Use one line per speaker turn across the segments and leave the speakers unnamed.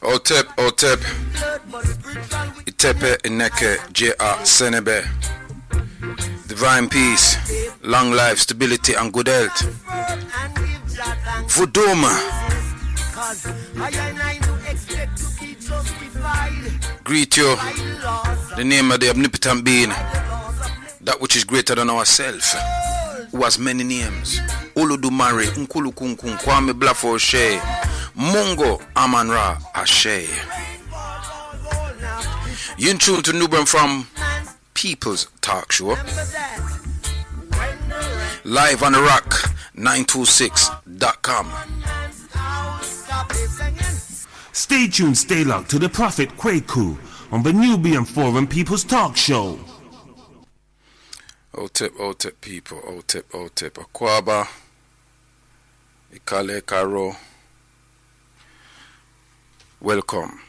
Otep, Itepe Ineke J.R. Senebe. Divine peace, long life, stability, and good health. Vuduma. Greet you, the name of the omnipotent being, that which is greater than ourselves, who has many names. Oludumare, Nkulukunkun, Kwame Blafo She, Mungo Amanra Ashe. You in tune to Nubian from People's Talkshow, live on the rock 926.com.
Stay tuned, stay locked to the Prophet Kwaku on the Nubian Forum People's Talk Show.
Otep people, Otep, Akwaba, Ikale Karo. Welcome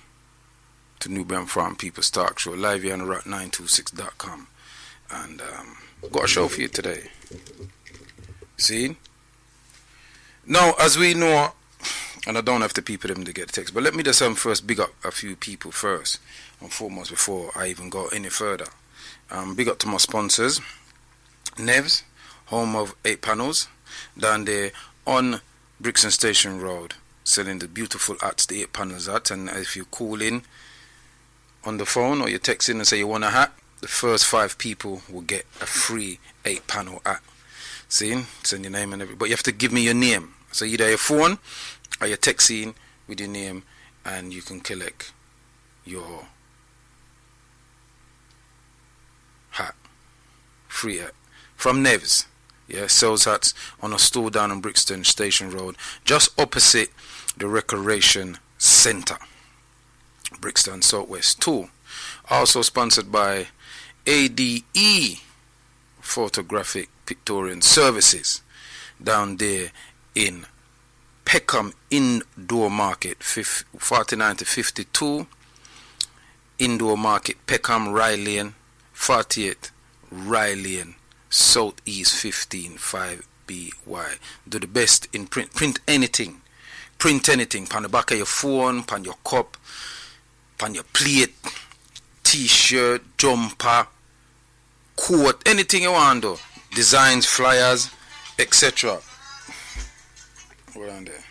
to Nubian Farm People's Talk Show, live here on the rock 926.com. And got a show for you today. See? Now, as we know, and I don't have to people them to get the text, but let me just first big up a few people first and foremost before I even go any further. Big up to my sponsors, Nevs, home of 8 panels, down there on Brixton Station Road, selling the beautiful hats, the 8 panels hat. And if you call in on the phone or you text in and say you want a hat, the first 5 people will get a free 8 panel hat. See, send your name and everything, but you have to give me your name. So either your phone or your text in with your name, and you can collect your hat, free hat from Nevs. Yeah, sells hats on a store down on Brixton Station Road, just opposite the Recreation Centre, Brixton Southwest 2. Also sponsored by ADE Photographic Pictorial Services down there in Peckham Indoor Market, 49 to 52 Indoor Market, Peckham, Rye Lane, 48 Rye Lane, Southeast 15 5BY. Do the best in print anything. Print anything. Pan the back of your phone, pan your cup, pan your plate, t-shirt, jumper, coat, anything you want to. Designs, flyers, etc. Around there.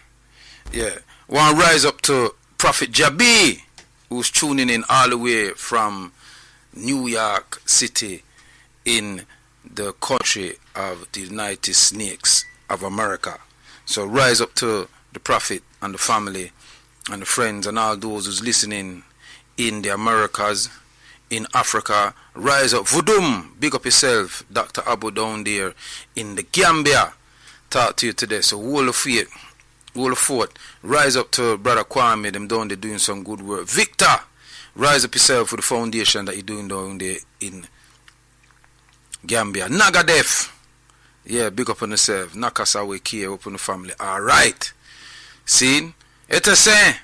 Yeah. Want to rise up to Prophet Jabi, who's tuning in all the way from New York City in the country of the United Snakes of America. So rise up to the Prophet and the family and the friends and all those who's listening in the Americas, in Africa. Rise up. Vudum, big up yourself. Dr. Abu down there in the Gambia. Talk to you today. So hold the faith, hold the fort. Rise up to Brother Kwame, them down there doing some good work. Victor, rise up yourself for the foundation that you're doing down there in Gambia. Nagadef, yeah, big up on yourself. Nakasawe Kia, up on the family. Alright. See? It's a say,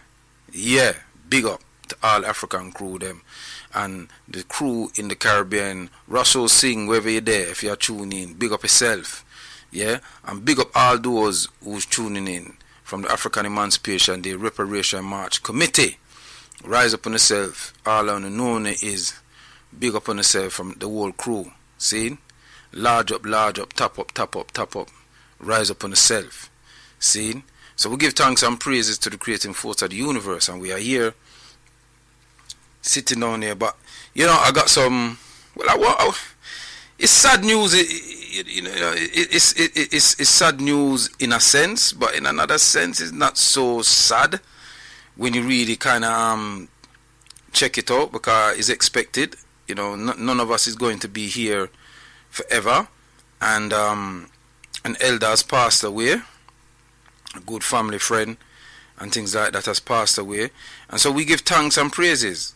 yeah, big up to all African crew them. And the crew in the Caribbean, Russell Singh, wherever you're there, if you're tuning in, big up yourself. Yeah? And big up all those who's tuning in from the African Emancipation, the Reparation March Committee. Rise up on yourself. All I know is big up on yourself from the whole crew. See? Large up, top up. Rise up on yourself. See? So we give thanks and praises to the creating force of the universe, and we are here sitting down there. But you know, I got some. Well, it's sad news. It's sad news in a sense, but in another sense, it's not so sad when you really kind of check it out, because it's expected. You know, none of us is going to be here forever, and an elder has passed away, a good family friend, and things like that has passed away, and so we give thanks and praises.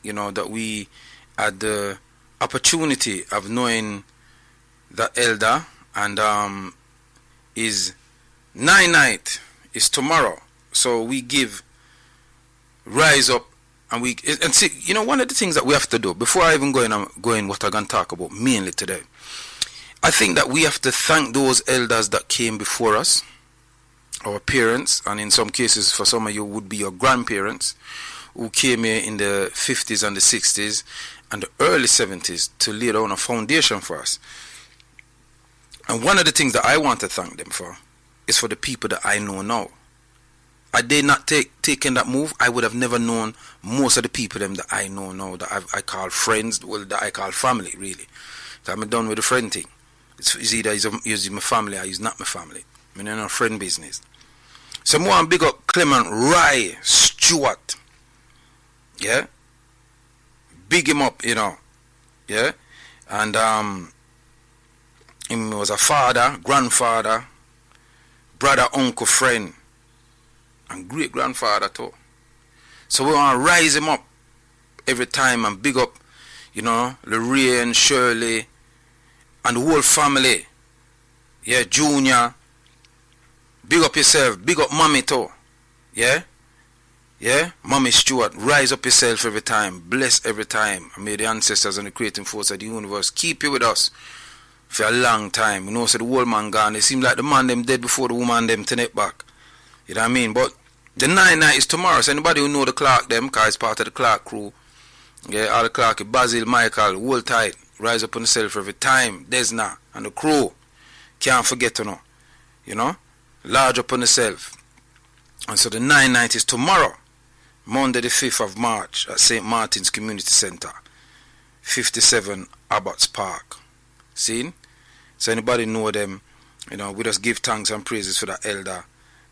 You know, that we had the opportunity of knowing that elder, and his night is tomorrow. So we give rise up, and see, you know, one of the things that we have to do before I even go in what I'm going to talk about mainly today, I think that we have to thank those elders that came before us, our parents, and in some cases for some of you would be your grandparents, who came here in the 50s and the 60s and the early 70s to lay down a foundation for us. And one of the things that I want to thank them for is for the people that I know now. Had they not taken that move, I would have never known most of the people them that I know now, that I call friends, well, that I call family, really. So I'm done with the friend thing. It's either he's my family or he's not my family. I'm in a friend business. So I want to big up Clement Rye Stewart. Yeah? Big him up, Yeah? And he was a father, grandfather, brother, uncle, friend, and great grandfather too. So we want to rise him up every time and big up, Lorraine, Shirley, and the whole family. Yeah, Junior. Big up yourself. Big up mommy too. Yeah? Yeah? Mommy Stewart. Rise up yourself every time. Bless every time. And may the ancestors and the creating force of the universe keep you with us for a long time. So the old man gone. It seems like the man them dead before the woman them turn it back. You know what I mean? But the night is tomorrow. So anybody who know the Clark them, because it's part of the Clark crew. Yeah, all the Clark, Basil, Michael, hold tight. Rise up on yourself every time. Desna and the crew. Can't forget to know. Large up on yourself. And so the 9 is tomorrow. Monday the 5th of March at St. Martin's Community Centre. 57 Abbots Park. See? So anybody know them, we just give thanks and praises for that elder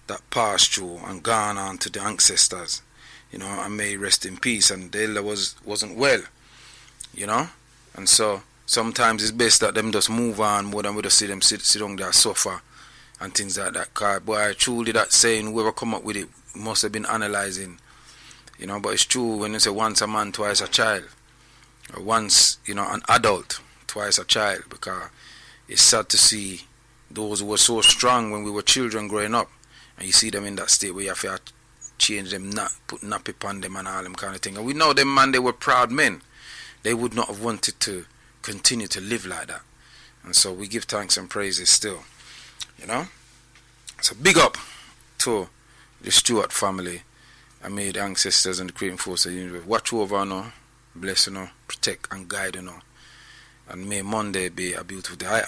that passed through and gone on to the ancestors. And may rest in peace. And the elder wasn't well. And so sometimes it's best that them just move on more than we just see them sit down there suffer and things like that. Cause boy, truly that saying, whoever come up with it must have been analysing. But it's true when you say once a man, twice a child. Or once, an adult, twice a child. Because it's sad to see those who were so strong when we were children growing up. And you see them in that state where you have to change them, put nappy on them and all them kind of thing. And we know them, man, they were proud men. They would not have wanted to continue to live like that. And so we give thanks and praises still. So big up to the Stewart family. I may the ancestors and the creating force of the universe watch over, bless, protect and guide, And may Monday be a beautiful day.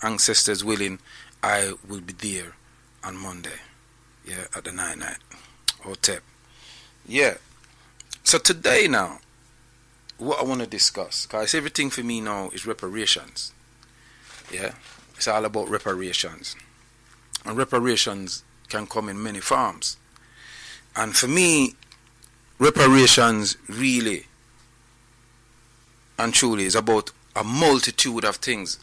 Ancestors willing, I will be there on Monday. Yeah, at the night hotel. Yeah. So today now, what I want to discuss, because everything for me now is reparations. Yeah, it's all about reparations. And reparations can come in many forms. And for me, reparations really and truly is about a multitude of things.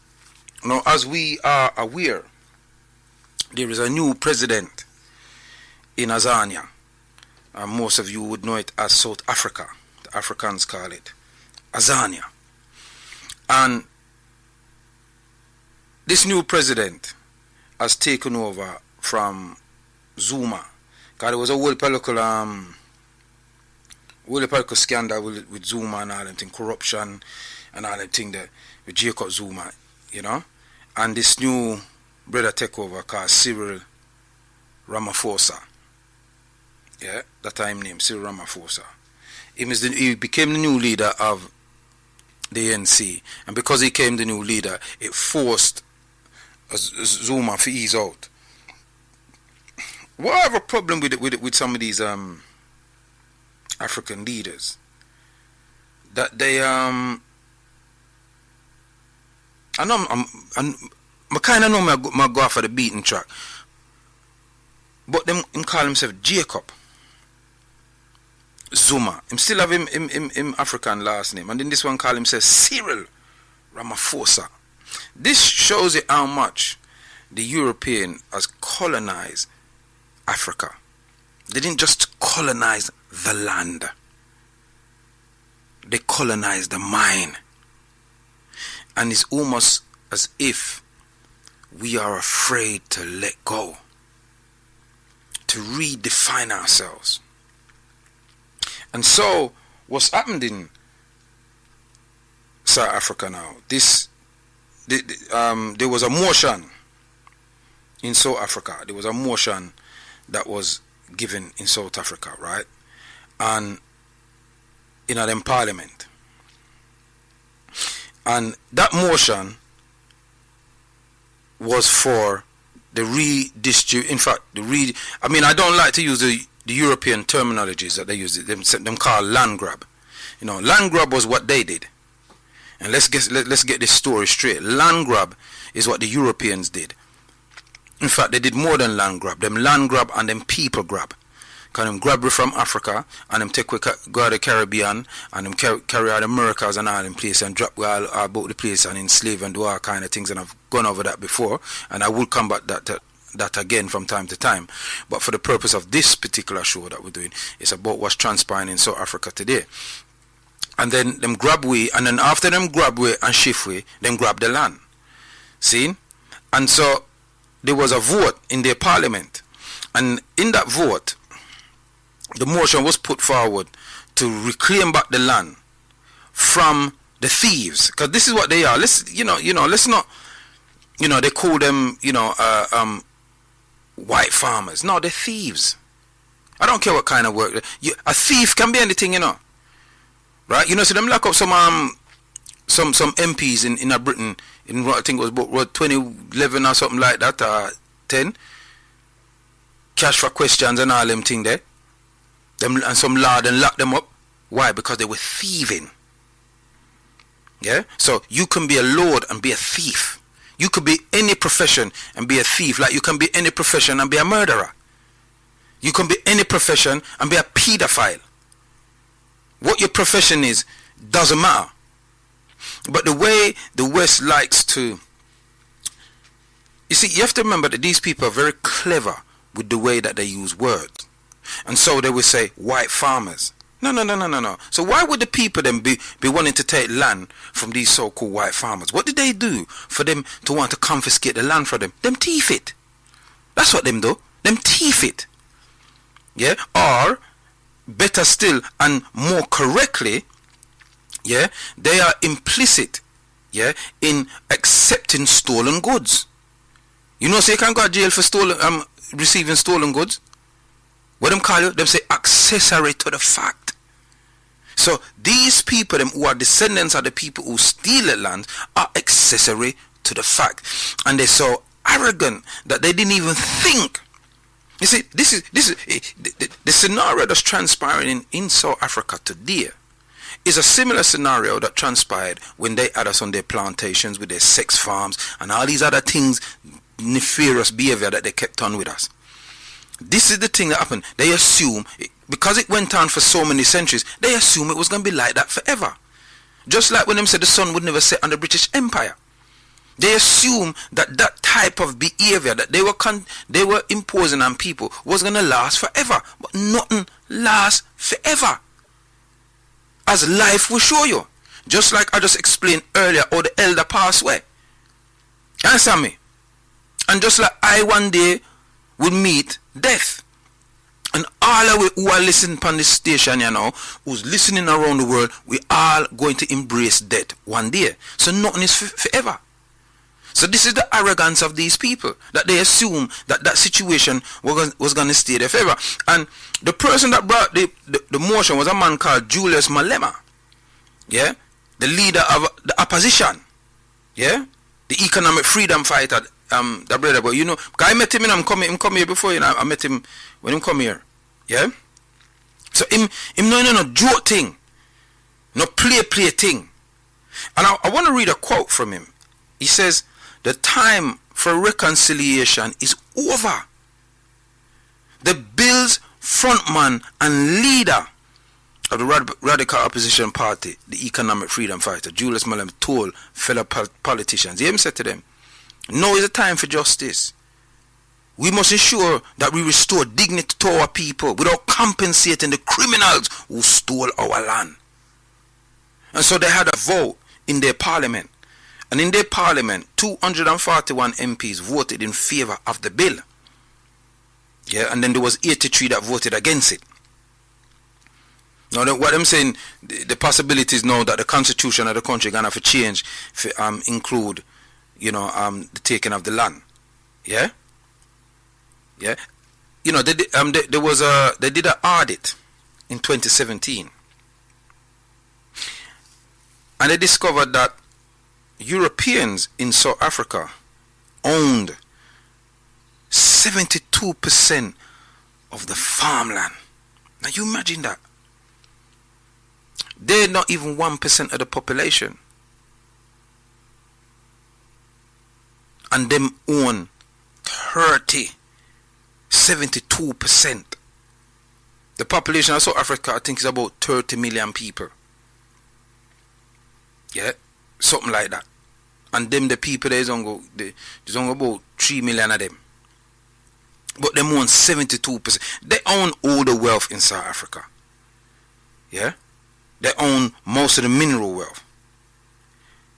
Now, as we are aware, there is a new president in Azania. And most of you would know it as South Africa. The Africans call it Azania. And this new president has taken over from Zuma. Because there was a whole political scandal with Zuma and all them thing, corruption and all them thing there with Jacob Zuma, And this new brother take over called Cyril Ramaphosa. Yeah, that time name, Cyril Ramaphosa. He became the new leader of the ANC. And because he became the new leader, it forced Zuma to ease out. What I have a problem with some of these African leaders, that they I kind of know my go off of the beaten track, but them him call himself Jacob Zuma. Him still have him African last name, and then this one call himself Cyril Ramaphosa. This shows you how much the European has colonized Africa. They didn't just colonize the land. They colonized the mind. And it's almost as if we are afraid to let go, to redefine ourselves. And so, what's happened in South Africa now, there was a motion in South Africa. There was a motion that was given in South Africa, right? And in them parliament. And that motion was for the redistribute. In fact, I don't like to use the European terminologies that they use. Them called land grab. Land grab was what they did. And let's get this story straight. Land grab is what the Europeans did. In fact, they did more than land grab. Them land grab and them people grab. Because them grab you from Africa and them go to the Caribbean and them carry out Americas and all them place and drop all about the place and enslave and do all kind of things. And I've gone over that before, and I will come back that again from time to time. But for the purpose of this particular show that we're doing, it's about what's transpiring in South Africa today. And then them grab we, and then after them grab we and shift we, them grab the land. See? And so there was a vote in their parliament. And in that vote, the motion was put forward to reclaim back the land from the thieves. Because this is what they are. Let's not, they call them, white farmers. No, they're thieves. I don't care what kind of work. A thief can be anything, Right? So them lock up some MPs in Britain in what I think was about 2011 or something like that, 10. Cash for questions and all them thing there. Them and some lord and lock them up. Why? Because they were thieving. Yeah? So you can be a lord and be a thief. You could be any profession and be a thief, like you can be any profession and be a murderer. You can be any profession and be a pedophile. What your profession is doesn't matter. But the way the West likes to... You see, you have to remember that these people are very clever with the way that they use words. And so they will say, white farmers. No. So why would the people then be wanting to take land from these so-called white farmers? What did they do for them to want to confiscate the land from them? Them thief it. That's what them do. Them thief it. Yeah? Or, better still and more correctly, yeah, they are implicit, yeah, in accepting stolen goods. So you can't go to jail for receiving stolen goods. What them call you? Them say accessory to the fact. So these people, them who are descendants of the people who steal the land, are accessory to the fact, and they're so arrogant that they didn't even think. You see, this is the scenario that's transpiring in South Africa today is a similar scenario that transpired when they had us on their plantations with their sex farms and all these other things, nefarious behavior that they kept on with us. This is the thing that happened. They assume, because it went on for so many centuries, they assume it was going to be like that forever. Just like when them said the sun would never set on the British Empire. They assume that type of behavior that they were imposing on people was going to last forever. But nothing lasts forever. As life will show you. Just like I just explained earlier, how the elder passed away. Answer me. And just like I one day will meet death. And all of we who are listening on this station, who's listening around the world, we all going to embrace death one day. So nothing is forever. So this is the arrogance of these people, that they assume that situation was going to stay there forever. And the person that brought the motion was a man called Julius Malema. Yeah? The leader of the opposition. Yeah? The economic freedom fighter. The brother, but I met him and him come here before, I met him when he come here. Yeah? So him no joke thing. No play thing. And I want to read a quote from him. He says, "The time for reconciliation is over. The bill's frontman and leader of the radical opposition party, the economic freedom fighter, Julius Malema, told fellow politicians, he said to them, now is the time for justice. We must ensure that we restore dignity to our people without compensating the criminals who stole our land." And so they had a vote in their parliament. And in their parliament, 241 MPs voted in favor of the bill. Yeah, and then there was 83 that voted against it. Now, what I'm saying, the possibilities now that the constitution of the country going to have to change, include, the taking of the land. Yeah? Yeah, you know, they did an audit in 2017, and they discovered that Europeans in South Africa owned 72% of the farmland. Now you imagine that. They're not even 1% of the population. And them own 72%. The population of South Africa, I think, is about 30 million people. Yeah, something like that. And them, the people, there's only about 3 million of them. But them own 72%. They own all the wealth in South Africa. Yeah? They own most of the mineral wealth.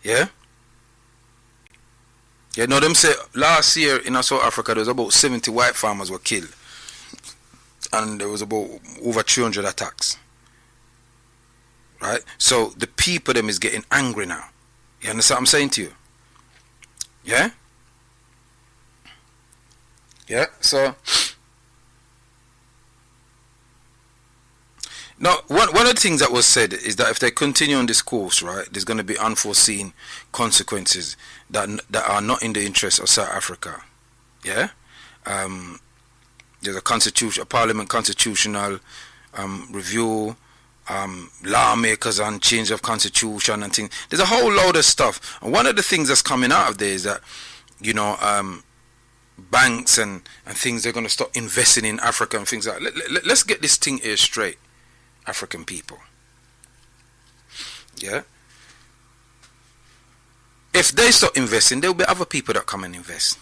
Yeah? Yeah, no, them say last year in South Africa there was about 70 white farmers were killed. And there was about over 300 attacks. Right? So the people them is getting angry now. You understand what I'm saying to you? Yeah? Yeah, so now one of the things that was said is that if they continue on this course, right, there's going to be unforeseen consequences that are not in the interest of South Africa. Yeah, there's a parliament constitutional review, lawmakers on change of constitution and things. There's a whole load of stuff. And one of the things that's coming out of there is that, you know, banks and things, they're going to start investing in Africa and things like that. Let's get this thing here straight, African people. Yeah? If they start investing, there will be other people that come and invest.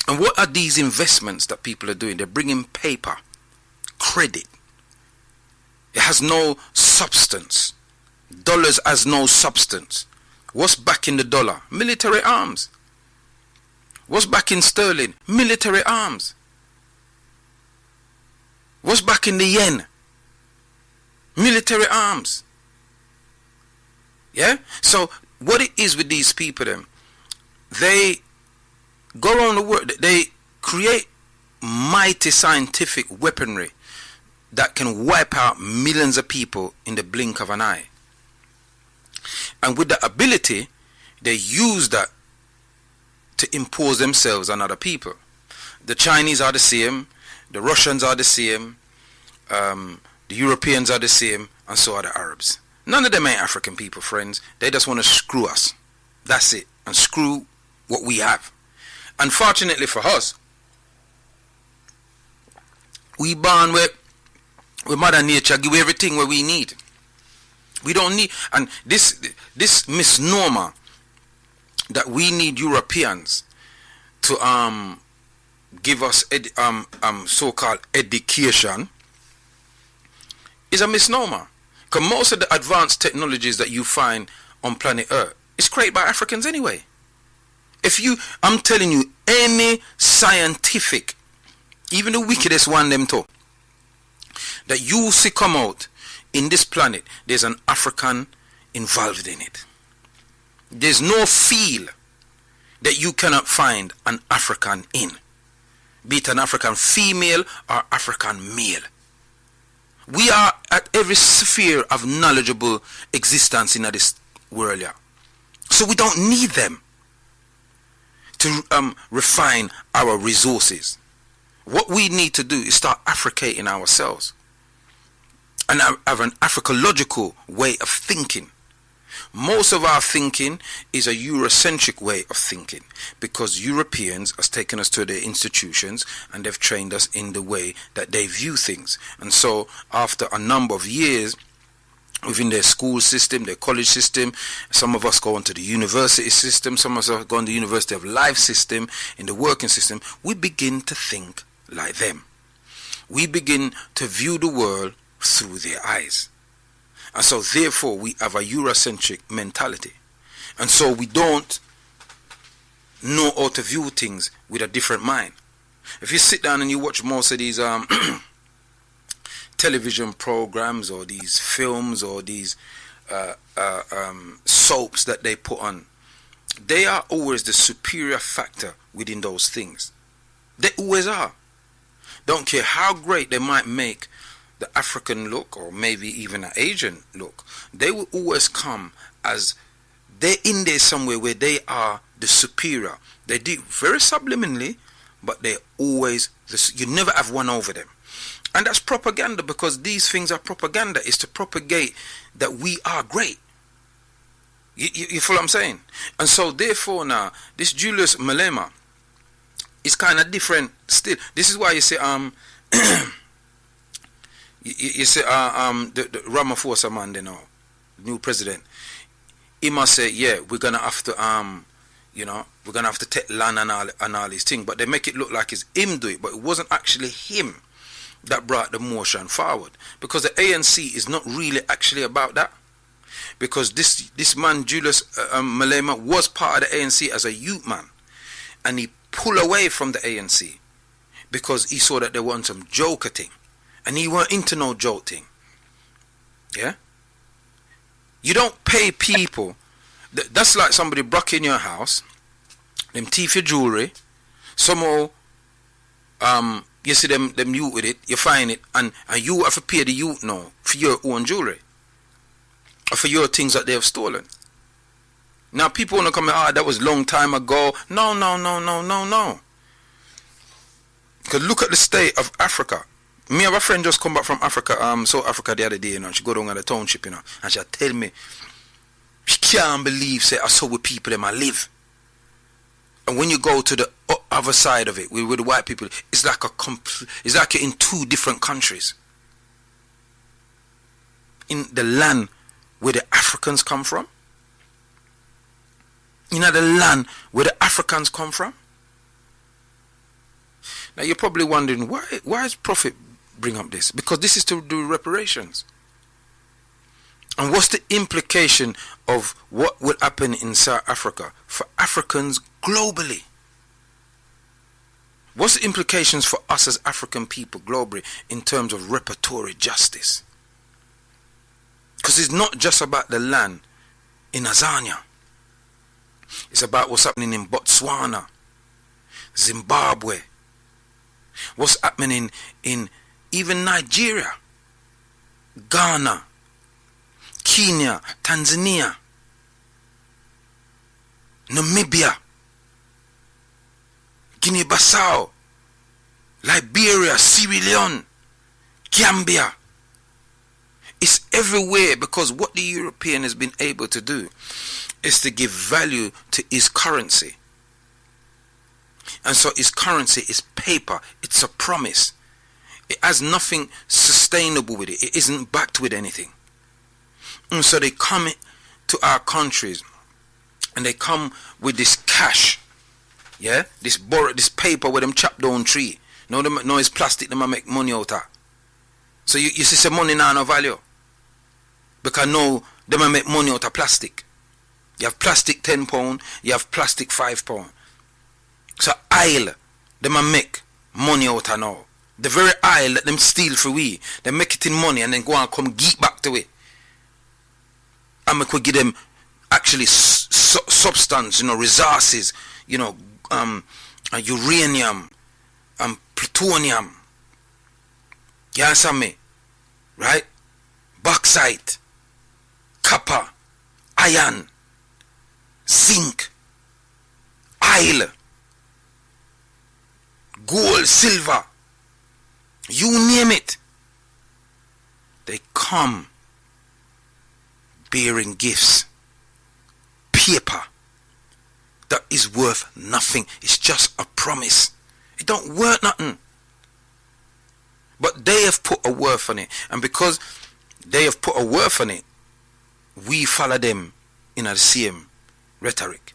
And what are these investments that people are doing? They're bringing paper, credit. It has no substance. Dollars has no substance. What's backing the dollar? Military arms. What's backing sterling? Military arms. What's backing the yen? Military arms. Yeah? So what it is with these people then, they go around the world, they create mighty scientific weaponry that can wipe out millions of people in the blink of an eye. And with the ability, they use that to impose themselves on other people. The Chinese are the same, the Russians are the same, the Europeans are the same, and so are the Arabs. None of them ain't African people, friends. They just want to screw us. That's it. And screw what we have. Unfortunately for us, we born with Mother Nature give everything where we need. We don't need, and this misnomer that we need Europeans to give us so-called education is a misnomer. Because most of the advanced technologies that you find on planet Earth is created by Africans anyway. I'm telling you, any scientific, even the wickedest one them too, that you see come out in this planet, there's an African involved in it. There's no field that you cannot find an African in, be it an African female or African male. We are at every sphere of knowledgeable existence in this world, yeah. So we don't need them to refine our resources. What we need to do is start Africating ourselves and have an Africological way of thinking. Most of our thinking is a Eurocentric way of thinking because Europeans has taken us to their institutions and they've trained us in the way that they view things. And so after a number of years within their school system, their college system, some of us go into the university system, some of us go into the University of Life system, in the working system, we begin to think like them. We begin to view the world through their eyes. And so therefore we have a Eurocentric mentality. And so we don't know how to view things with a different mind. If you sit down and you watch most of these television programs or these films or these soaps that they put on, they are always the superior factor within those things. They always are. Don't care how great they might make the African look, or maybe even an Asian look. They will always come as they're in there somewhere where they are the superior. They do very subliminally, but they're always you never have one over them. And that's propaganda, because these things are propaganda. It's to propagate that we are great. You feel what I'm saying? And so therefore now, this Julius Malema is kind of different still. This is why you say you say the Ramaphosa man, you know, new president, he must say, yeah, we're gonna have to we're gonna have to take land and all these things, but they make it look like it's him do it, but it wasn't actually him that brought the motion forward, because the ANC is not really actually about that, because this man Julius Malema was part of the ANC as a youth man, and he pulled away from the ANC because he saw that they want some joker thing, and he weren't into no joke thing. Yeah, you don't pay people. That's like somebody broke in your house, them thief your jewelry, somehow you see them youth with it, you find it, and you have to pay the youth now for your own jewelry or for your things that they have stolen. Now people want to come and that was long time ago. No. Because look at the state of Africa. Me have a friend just come back from Africa, South Africa the other day, you know. She go down at the township, you know, and she tell me she can't believe, say, I saw with people them I live. And when you go to the other side of it, with the white people, it's like it's like you're in two different countries. In the land where the Africans come from, you know, the land where the Africans come from. Now you're probably wondering, why is Prophet bring up this? Because this is to do reparations. And what's the implication of what will happen in South Africa for Africans globally? What's the implications for us as African people globally in terms of reparatory justice? Because it's not just about the land in Azania. It's about what's happening in Botswana, Zimbabwe, what's happening in even Nigeria, Ghana, Kenya, Tanzania, Namibia, Guinea-Bissau, Liberia, Sierra Leone, Gambia. It's everywhere, because what the European has been able to do is to give value to his currency. And so his currency is paper. It's a promise. It has nothing sustainable with it. It isn't backed with anything. And so they come to our countries and they come with this cash. Yeah? This paper with them chop down tree. No, it's plastic them make money out of. So you see some money now no value. Because no, them make money out of plastic. You have plastic £10, you have plastic £5. So oil, them make money out of now. The very oil that them steal for we, they make it in money and then go and come get back to it. And we could give them actually substance, you know, resources, you know, uranium, plutonium. You understand me? Right? Bauxite, copper, iron, zinc, oil, gold, silver, you name it. They come bearing gifts, paper that is worth nothing. It's just a promise. It don't worth nothing. But they have put a worth on it, and because they have put a worth on it, we follow them in the same rhetoric.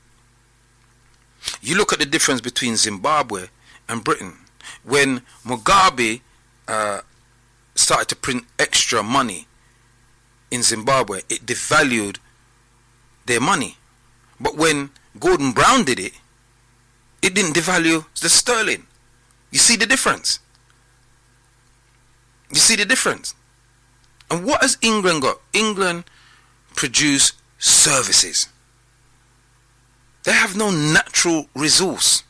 You look at the difference between Zimbabwe and Britain. When Mugabe started to print extra money in Zimbabwe, it devalued their money. But when Gordon Brown did it, it didn't devalue the sterling. You see the difference? You see the difference? And what has England got? England produce services. They have no natural resource.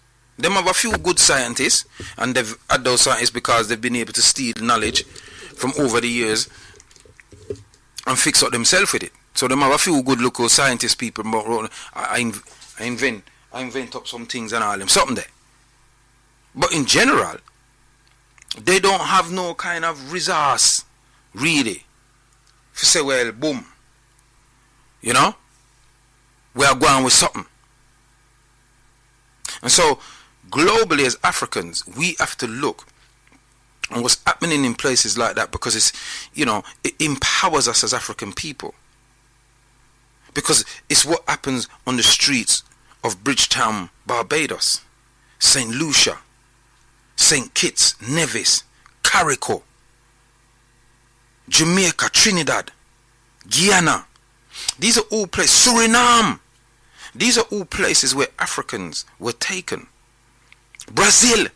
Them have a few good scientists, and they've had those scientists because they've been able to steal knowledge from over the years and fix up themselves with it. So them have a few good local scientist people. I invent up some things and all them something there. But in general, they don't have no kind of resource, really. If you say, well, boom, you know, we are going with something. And so, globally as Africans, we have to look at what's happening in places like that, because it's, you know, it empowers us as African people. Because it's what happens on the streets of Bridgetown, Barbados, St. Lucia, St. Kitts, Nevis, Carrico, Jamaica, Trinidad, Guyana. These are all places, Suriname. These are all places where Africans were taken. Brazil.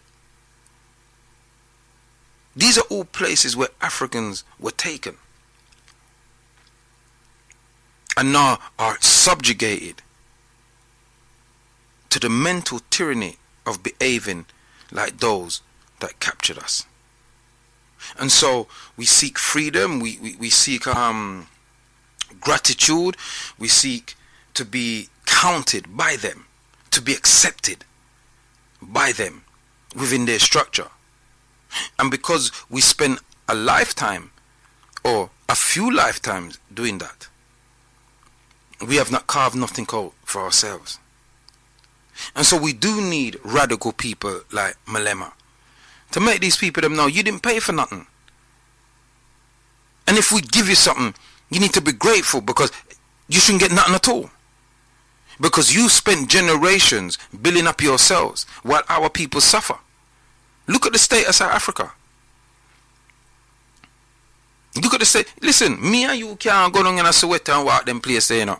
These are all places where Africans were taken and now are subjugated to the mental tyranny of behaving like those that captured us. And so we seek freedom, we seek gratitude, we seek to be counted by them, to be accepted by them within their structure. And because we spend a lifetime or a few lifetimes doing that, we have not carved nothing out for ourselves. And so we do need radical people like Malema to make these people them know you didn't pay for nothing. And if we give you something, you need to be grateful, because you shouldn't get nothing at all. Because you spent generations building up yourselves while our people suffer. Look at the state of South Africa. Look at the state. Listen, me and you can't go down in a Soweto and walk them place there, you know.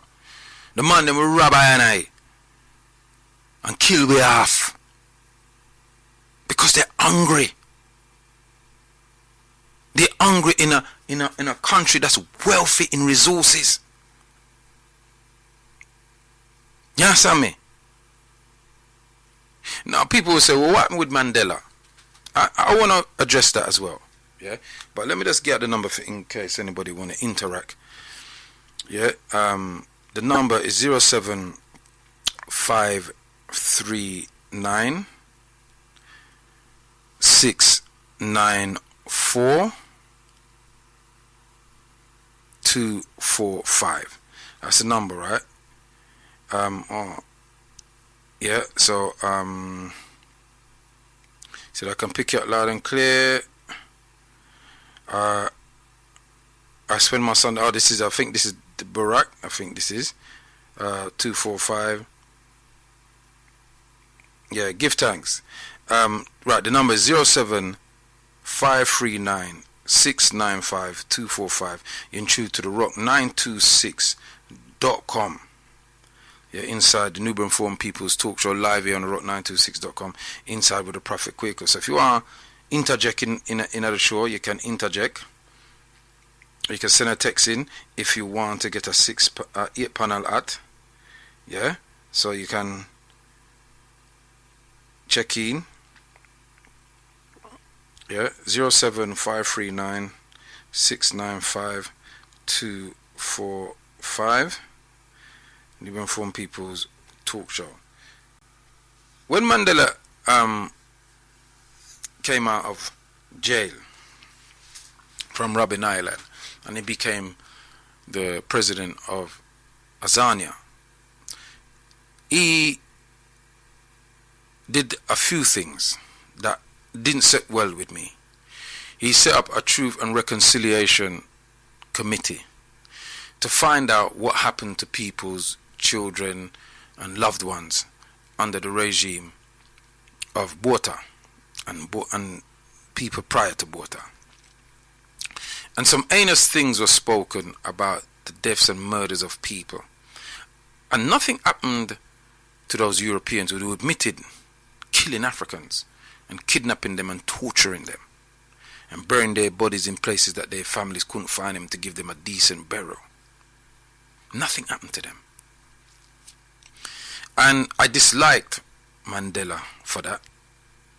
The man them will rob I and I and kill we off. Because they're hungry. They're hungry in a country that's wealthy in resources. You understand me? Now people will say, well, what happened with Mandela? I want to address that as well. Yeah, but let me just get the number in case anybody want to interact. Yeah, the number is 07539 694 245. That's the number, right? Yeah, so so I can pick you up loud and clear. I spend my Sunday. Oh, this is. I think this is the Barack. I think this is 245. Yeah, give thanks. Right, the number is 07539 695 245. You're tuned to the rock926.com. Yeah, inside the Nubian Forum People's Talk Show live here on the rock926.com. Inside with the Prophet Kwaku. So if you are interjecting in the show, you can interject. You can send a text in if you want to get a 8 panel at. Yeah, so you can check in. Yeah, 07539 695 245. Nubian Forum People's Talk Show. When Mandela came out of jail from Robben Island and he became the president of Azania, he did a few things that didn't sit well with me. He set up a Truth and Reconciliation Committee to find out what happened to people's children and loved ones under the regime of Botha and people prior to Botha. And some heinous things were spoken about the deaths and murders of people. And nothing happened to those Europeans who admitted killing Africans and kidnapping them and torturing them and burying their bodies in places that their families couldn't find them to give them a decent burial. Nothing happened to them. And I disliked Mandela for that.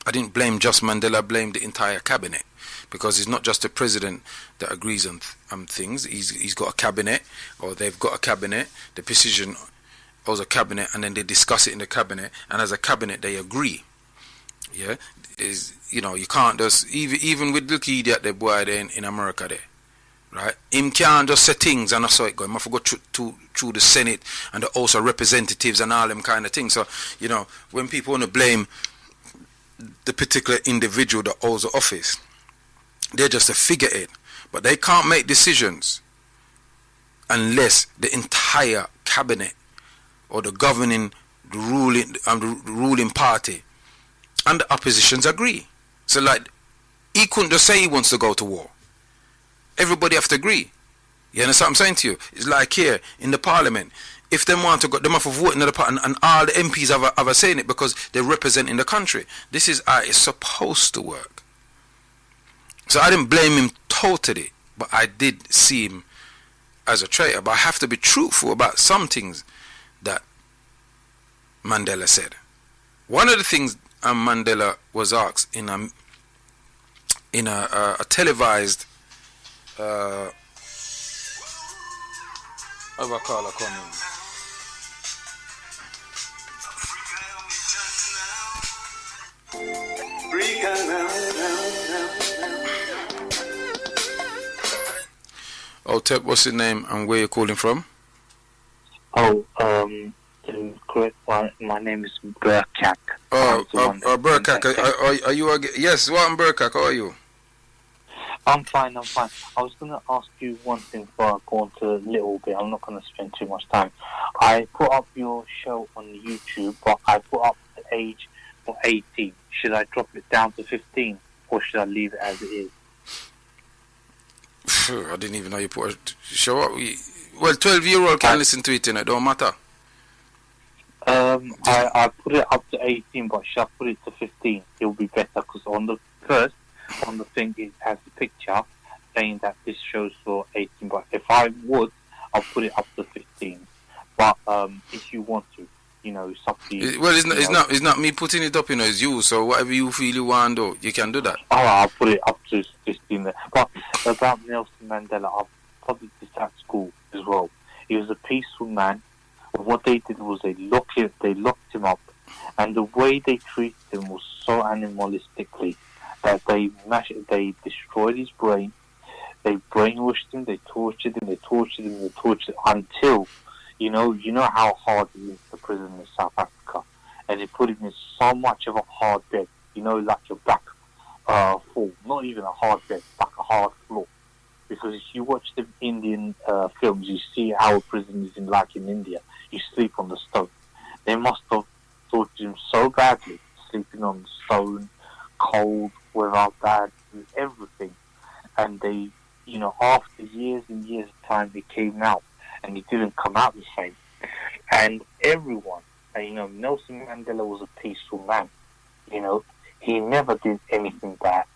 I didn't blame just Mandela, I blamed the entire cabinet, because it's not just the president that agrees on things. He's got a cabinet, or they've got a cabinet. The precision owns a cabinet, and then they discuss it in the cabinet, and as a cabinet they agree. Yeah, you can't just even with look idiot the boy there in America there, right? Him can't just say things and I saw it going. I forgot through the Senate and the House of Representatives and all them kind of things. So when people want to blame the particular individual that holds the office, they're just a figurehead, but they can't make decisions unless the entire cabinet or the ruling party and the oppositions agree. So like, he couldn't just say he wants to go to war. Everybody have to agree. You understand what I'm saying to you? It's like here in the parliament, if they want to go, they must have voted in the parliament, and all the MPs have a saying it because they're representing the country. This is how it's supposed to work. So I didn't blame him totally, but I did see him as a traitor. But I have to be truthful about some things that Mandela said. One of the things Mandela was asked in a televised Tep, what's your name and where you calling from?
To correct, my name is Bro Kwaku.
Bro Kwaku, are you? Yes, what, Bro Kwaku, how are you?
I'm fine. I was going to ask you one thing before I go on to a little bit. I'm not going to spend too much time. I put up your show on YouTube, but I put up the age for 18. Should I drop it down to 15, or should I leave it as it is?
I didn't even know you put a show up. Well, 12-year-old can listen to it, and it don't matter.
I put it up to 18, but should I put it to 15? It'll be better, because on the thing it has the picture saying that this show's for 18. But if I would, I'll put it up to 15. But if you want to, it's up to you.
Well, it's not me putting it up, it's you. So whatever you feel you want to do, you can do that.
Oh, I'll put it up to 15 there. But about Nelson Mandela, I've studied this at school as well. He was a peaceful man. What they did was they locked him up, and the way they treated him was so animalistically that they destroyed his brain, they brainwashed him, they tortured him until, you know how hard it is, the prison in South Africa, and they put him in so much of a hard bed, like your back fall, not even a hard bed, like a hard floor. Because if you watch the Indian films, you see how a prison is in India. You sleep on the stone. They must have tortured him so badly, sleeping on the stone, cold, without bed, everything. And they, after years and years of time, he came out, and he didn't come out the same. And everyone, Nelson Mandela was a peaceful man. He never did anything bad.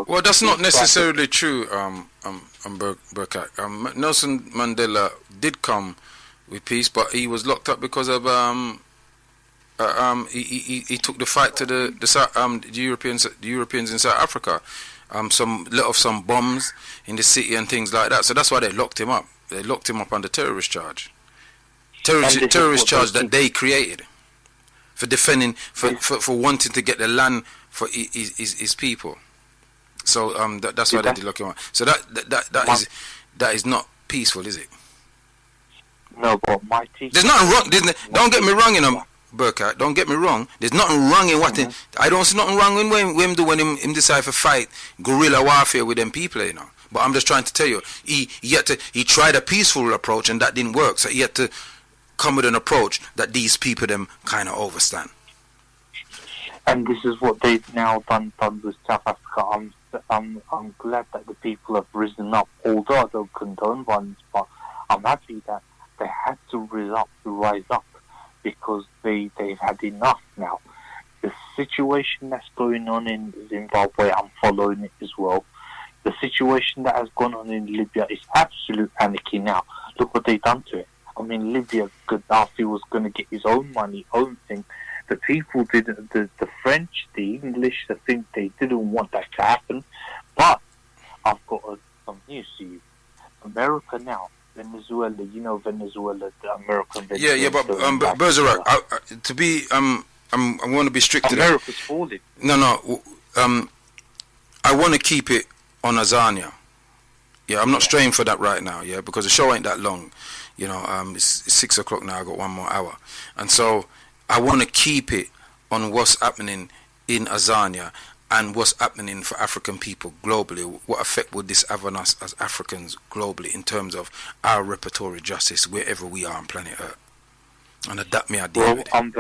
Well, that's not necessarily true, Burkak. Nelson Mandela did come with peace, but he was locked up because of he took the fight to the Europeans in South Africa. Some bombs in the city and things like that. So that's why they locked him up. They locked him up under terrorist charge. Terrorist charge that they created for defending, for wanting to get the land for his people. So that's why they did lock him up. So that is not peaceful, is it?
No, but my teacher...
There's nothing wrong. Don't get me wrong, Burkhardt. Don't get me wrong. There's nothing wrong in what... I don't see nothing wrong in when him decide to fight guerrilla warfare with them people, But I'm just trying to tell you, he tried a peaceful approach and that didn't work. So he had to come with an approach that these people them kind of overstand.
And this is what they've now done with South Africa. I'm glad that the people have risen up, although I don't condone violence, but I'm happy that they had to rise up because they've had enough now. The situation that's going on in Zimbabwe, I'm following it as well. The situation that has gone on in Libya is absolute anarchy now. Look what they've done to it. I mean, Libya, Gaddafi was going to get his own money, own thing, the people didn't, the French, the English, I think they didn't want that to happen. But I've got some news to you. America now, Venezuela, you know Venezuela, the American Venezuela.
Yeah, but Bergerac, I want to be strict to that.
America's falling.
No, I want to keep it on Azania. Yeah, I'm not straying for that right now, yeah, because the show ain't that long. You know, it's 6 o'clock now, I got 1 more hour. And so I want to keep it on what's happening in Azania and what's happening for African people globally. What effect would this have on us as Africans globally in terms of our repertory justice wherever we are on planet Earth? And that me I deal with it.
I'm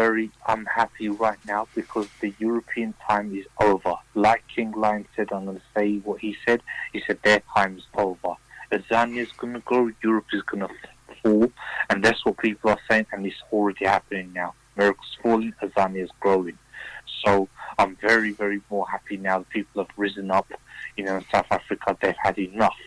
happy right now because the European time is over. Like King Lion said, I'm going to say what he said. He said their time is over. Azania is going to go, Europe is going to fall, and that's what people are saying, and it's already happening now. America's falling, Azania is growing. So I'm very, very more happy now that people have risen up. You know, in South Africa, they've had enough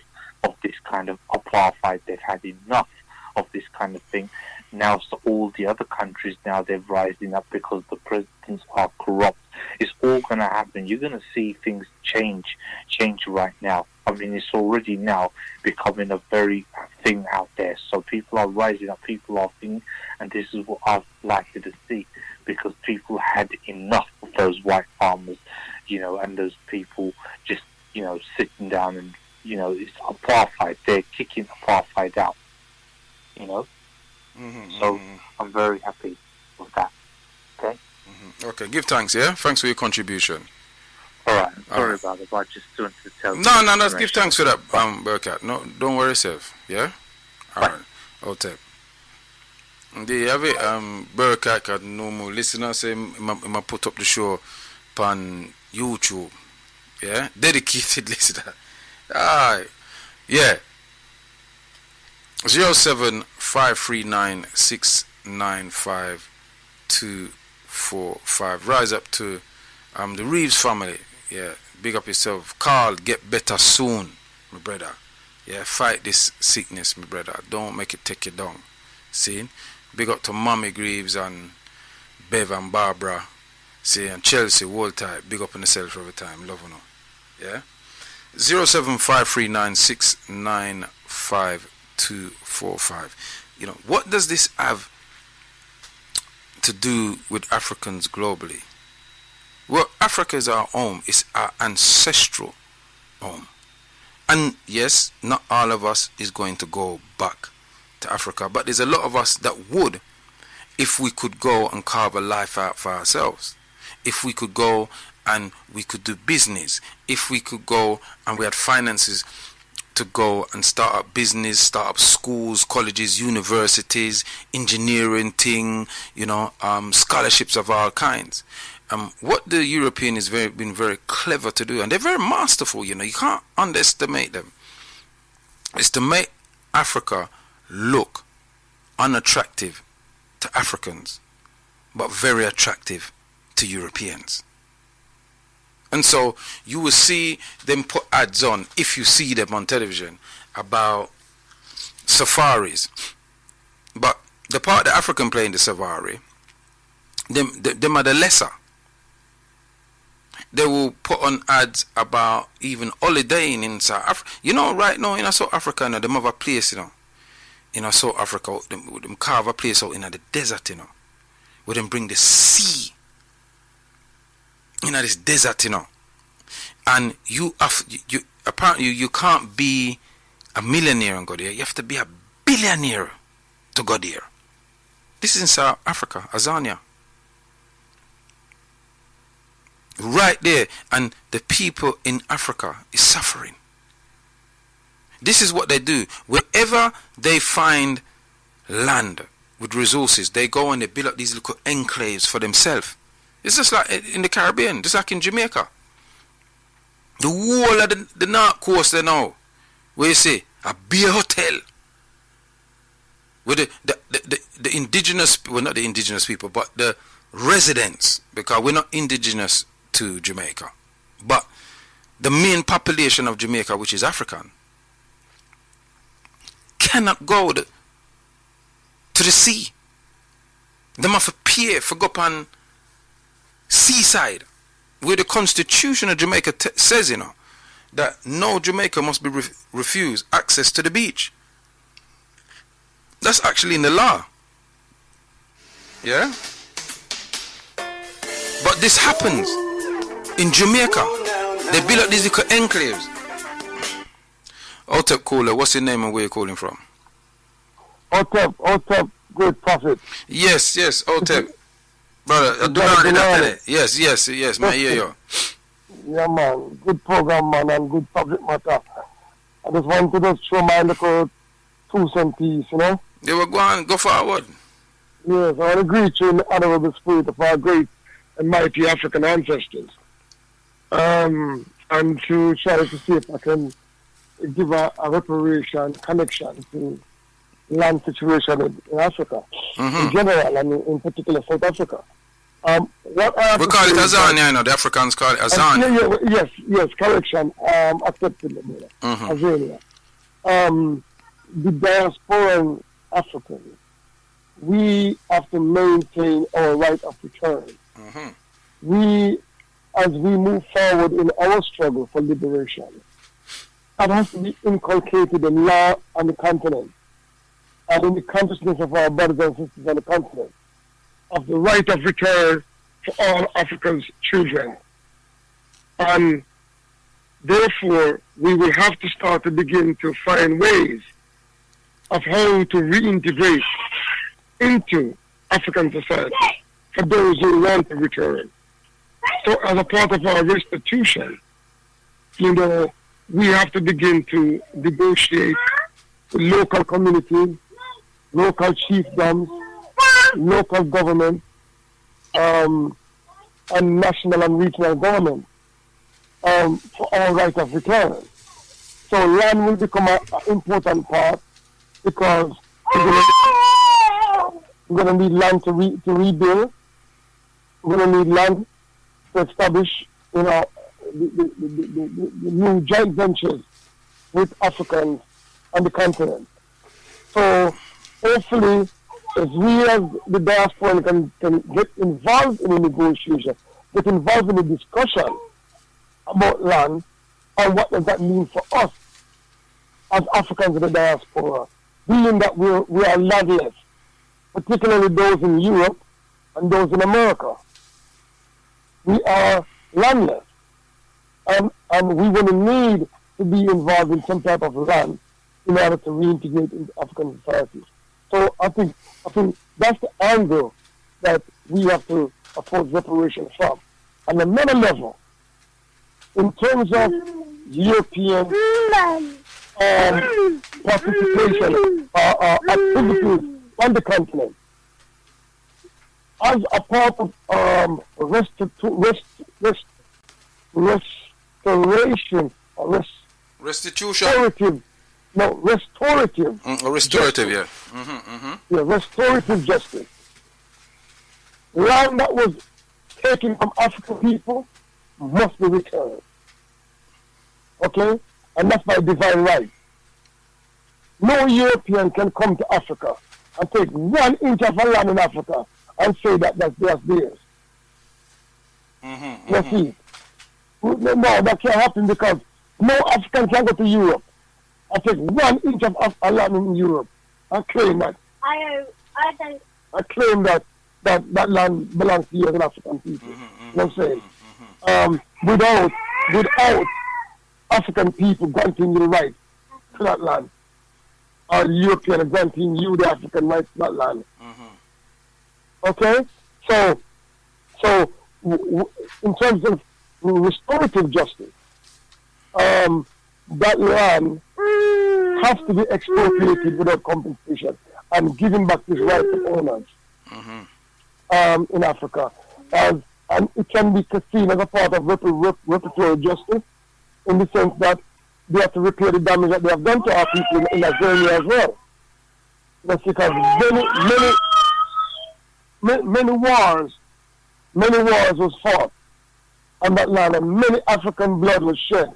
of this kind of apartheid. They've had enough of this kind of thing. Now, so all the other countries now, they're rising up because the presidents are corrupt. It's all going to happen. You're going to see things change right now. I mean, it's already now becoming a very thing out there. So people are rising up, people are thinking, and this is what I'd like to see, because people had enough of those white farmers, you know, and those people just, you know, sitting down and, you know, it's apartheid. They're kicking apartheid out, you know. So I'm very happy with that. Okay.
Okay, give thanks. Yeah, thanks for your contribution.
All right. Sorry about it, but I just wanted to tell you.
No. Let's give thanks for that, Burkat. No, don't worry yourself. Yeah. All right. Okay. There you have it. Burkat had normal listener say I put up the show on YouTube. Yeah, dedicated listener. Alright. Yeah. 07539695245. Rise up to the Reeves family. Yeah, big up yourself. Carl, get better soon, my brother. Yeah, fight this sickness, my brother. Don't make it take you down. See? Big up to Mommy Greaves and Bev and Barbara. See, and Chelsea, hold tight. Big up on yourself every time. Love you know. Yeah? 07539695245. You know, what does this have to do with Africans globally? Well, Africa is our home. It's our ancestral home. And yes, not all of us is going to go back to Africa, but there's a lot of us that would, if we could go and carve a life out for ourselves. If we could go and we could do business. If we could go and we had finances to go and start up business, start up schools, colleges, universities, engineering thing, you know, scholarships of all kinds. What the European has been very clever to do, and they're very masterful, you know, you can't underestimate them, is to make Africa look unattractive to Africans, but very attractive to Europeans. And so you will see them put ads on, if you see them on television, about safaris. But the part the African play in the safari, them are the lesser. They will put on ads about even holidaying in South Africa. You know, right now in South Africa, you know, them have a place, you know. In South Africa, them carve a place out in the desert, you know, where them bring the sea in this desert, you know. And you apparently you can't be a millionaire and go there. You have to be a billionaire to go there. This is in South Africa, Azania. Right there, and the people in Africa is suffering. This is what they do. Wherever they find land with resources, they go and they build up these little enclaves for themselves. It's just like in the Caribbean, just like in Jamaica. The whole of the North Coast there now, where you see a beer hotel, with the indigenous, well, not the indigenous people, but the residents, because we're not indigenous to Jamaica, but the main population of Jamaica, which is African, cannot go to the sea. They have to pay for go up and seaside, where the Constitution of Jamaica says, that no Jamaican must be refused access to the beach. That's actually in the law. Yeah? But this happens in Jamaica. They build up these little enclaves. Otep caller, what's your name and where you calling from?
Otep, good prophet.
Yes, Otep. Brother, I do not know that. Yes, man, hear you.
Yeah, man. Good program, man, and good subject matter. I just want to just show my little 2 cent piece,
They were go forward.
Yes, I want to greet you in the honorable spirit of our great and mighty African ancestors. And to try to see if I can give a reparation connection to land situation in Africa, in general, and in particular South Africa. What I
we call it Azania, the Africans call it Azania.
Yes, correction, accepted, Azania. The diasporan Africans, we have to maintain our right of return. As we move forward in our struggle for liberation, that has to be inculcated in law on the continent and in the consciousness of our brothers and sisters on the continent of the right of return for all Africa's children. And therefore, we will have to start to begin to find ways of how to reintegrate into African society for those who want to return. So as a part of our restitution, we have to begin to negotiate with local communities, local chiefdoms, local government, and national and regional government for our right of return. So land will become an important part because we're going to need land to rebuild. We're going to need land to establish, the new joint ventures with Africans on the continent. So hopefully, if we as the diaspora can get involved in the negotiation, get involved in the discussion about land, and what does that mean for us as Africans in the diaspora, being that we are landless, particularly those in Europe and those in America. We are landless, and we will need to be involved in some type of land in order to reintegrate into African society. So I think that's the angle that we have to approach reparations from. On another level, in terms of European participation activities on the continent, as a part of restoration,
restitution.
Restorative.
Restorative, yeah.
Yeah, restorative justice. Land that was taken from African people must be returned. Okay? And that's by divine right. No European can come to Africa and take 1 inch of a land in Africa and say that that's theirs. You see? No, that can't happen because no African can go to Europe and take 1 inch of a land in Europe and claim that. I claim that land belongs to you as an African people. You know what I'm saying? Without African people granting you the right to that land, or European granting you the African right to that land. Okay? So in terms of restorative justice, that land has to be expropriated without compensation and given back to its rightful owners in Africa. And it can be seen as a part of reparatory justice in the sense that they have to repair the damage that they have done to our people in Nigeria as well. That's because many wars was fought on that land, and many African blood was shed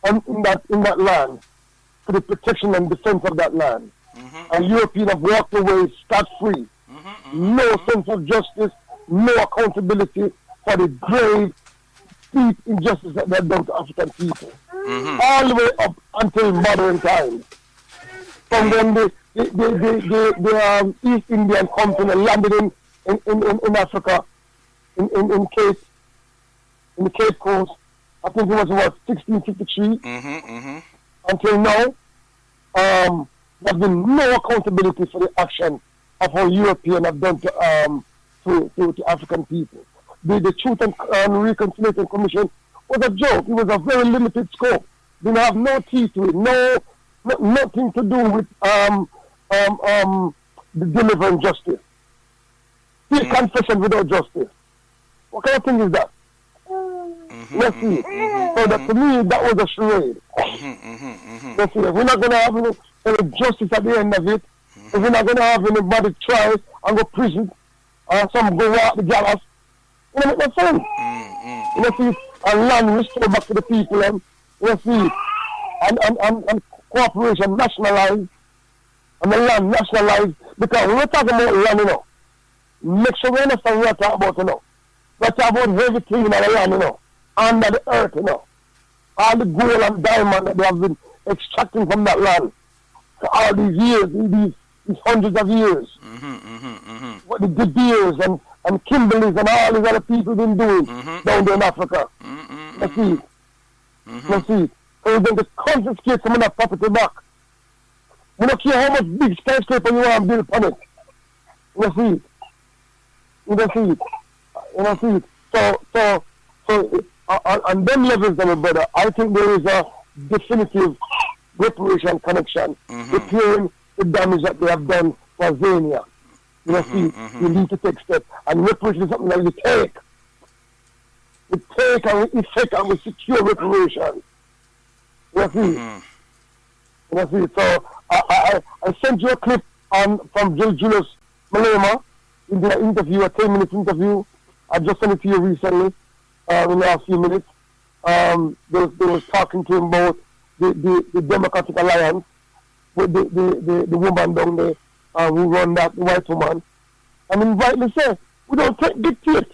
in that land for the protection and defense of that land. And Europeans have walked away scot-free. No sense of justice, no accountability, for the grave, deep injustice that they've done to African people. All the way up until modern times. From when the East Indian Company landed in Africa, in the Cape Coast, I think it was about 1653, until now, there's been no accountability for the action of how Europeans have done to African people. The Truth and Reconciliation Commission was a joke. It was a very limited scope. Didn't have no teeth to it, nothing to do with the delivering justice. See, confession without justice. What kind of thing is that? Let's see. So that, to me, that was a charade. Let's see. If we're not going to have any justice at the end of it, if we're not going to have anybody try and go prison, or some go out the gallows, it don't make no sense. Let's see. And land restored back to the people, and let's see. And cooperation nationalized, and the land nationalized, because when we're talking about land, make sure we understand what we're talking about, We're talking about everything in the land, under the earth, all the gold and diamond that they have been extracting from that land for all these years, these hundreds of years. What the De Beers and Kimberleys and all these other people been doing down there in Africa. Let's see. Let's see. So we're going to confiscate some of that property back. We don't care how much big skyscraper you want to build upon it. You see it. You don't see it. You don't see it. So on them levels, my brother, I think there is a definitive reparation connection repairing the damage that they have done for Zania. You know, see, you need to take steps. And reparation is something that you take. We take and we effect and we secure reparation. You know, see. So I sent you a clip from Julius Malema in the interview, a 10-minute interview. I just sent it to you recently, in the last few minutes. They was talking to him about the Democratic Alliance with the woman down there who run that, the white woman. And then rightly said, we don't take dictate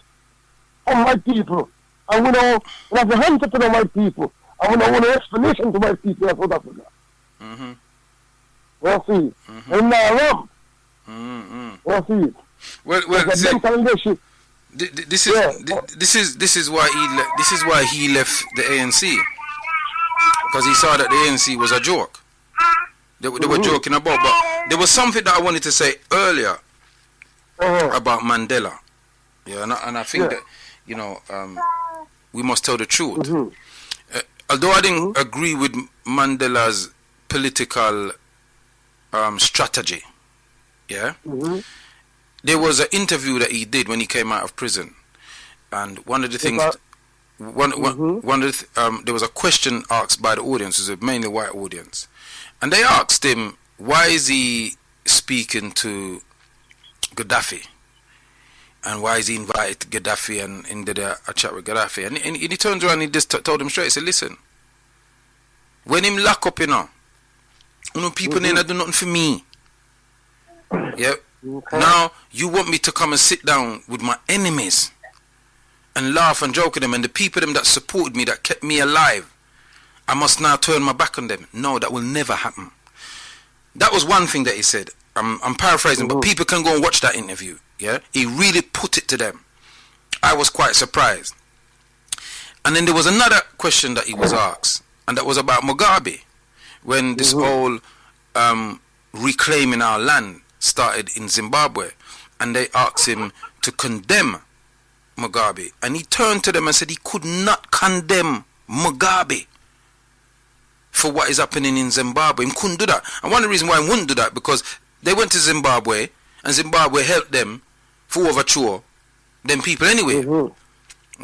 from white people. And we don't have to answer to the white people. And we don't want an explanation to white people in South Africa. We'll see. And now, we'll see.
Well, see, this is why he left the ANC, because he saw that the ANC was a joke. They were joking about, but there was something that I wanted to say earlier about Mandela. Yeah, and I think that we must tell the truth. Although I didn't agree with Mandela's political strategy, there was an interview that he did when he came out of prison, and one of the things, there was a question asked by the audience, it was a mainly white audience, and they asked him, why is he speaking to Gaddafi, and why is he invited Gaddafi and did a chat with Gaddafi, and he turned around and he just told him straight, he said, listen, when him lock up, people ain't do nothing for me. Now you want me to come and sit down with my enemies and laugh and joke at them, and the people them that supported me, that kept me alive, I must now turn my back on them. No, that will never happen. That was one thing that he said. I'm paraphrasing, but people can go and watch that interview. He really put it to them. I was quite surprised. And then there was another question that he was asked, and that was about Mugabe, when this whole reclaiming our land started in Zimbabwe, and they asked him to condemn Mugabe, and he turned to them and said he could not condemn Mugabe for what is happening in Zimbabwe. He couldn't do that, and one of the reasons why he wouldn't do that, because they went to Zimbabwe and Zimbabwe helped them for overthrow them people anyway.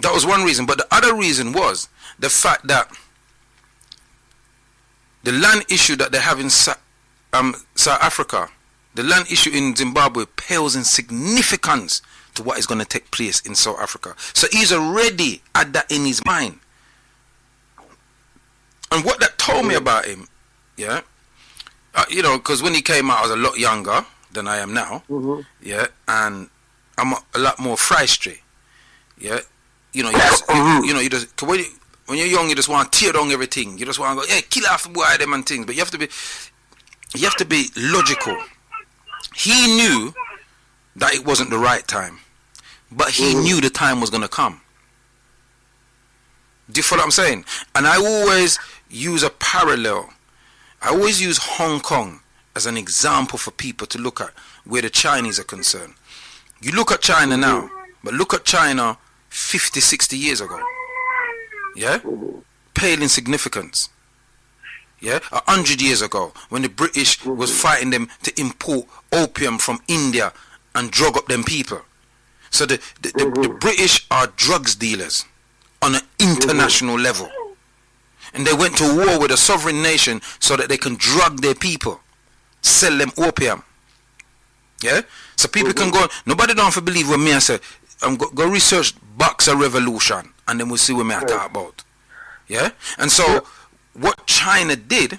That was one reason, but the other reason was the fact that the land issue that they have in South Africa, the land issue in Zimbabwe pales in significance to what is going to take place in South Africa. So he's already had that in his mind. And what that told me about him, because when he came out, I was a lot younger than I am now, and I'm a lot more frystry, you know, you just when you're young, you just want to tear down everything. You just want to go, hey, kill off the boy them and things. But you have to be logical. He knew that it wasn't the right time, but he knew the time was going to come. Do you follow what I'm saying? And I always use a parallel. I always use Hong Kong as an example for people to look at where the Chinese are concerned. You look at China now, but look at China 50, 60 years ago. Yeah? Pale in significance. Yeah? 100 years ago, when the British was fighting them to import opium from India and drug up them people. So the British are drugs dealers on an international level. And they went to war with a sovereign nation so that they can drug their people, sell them opium. Yeah? So people can go, nobody don't have to believe what me I say. Go research Boxer Revolution and then we'll see what me I talk about. Yeah? And so what China did,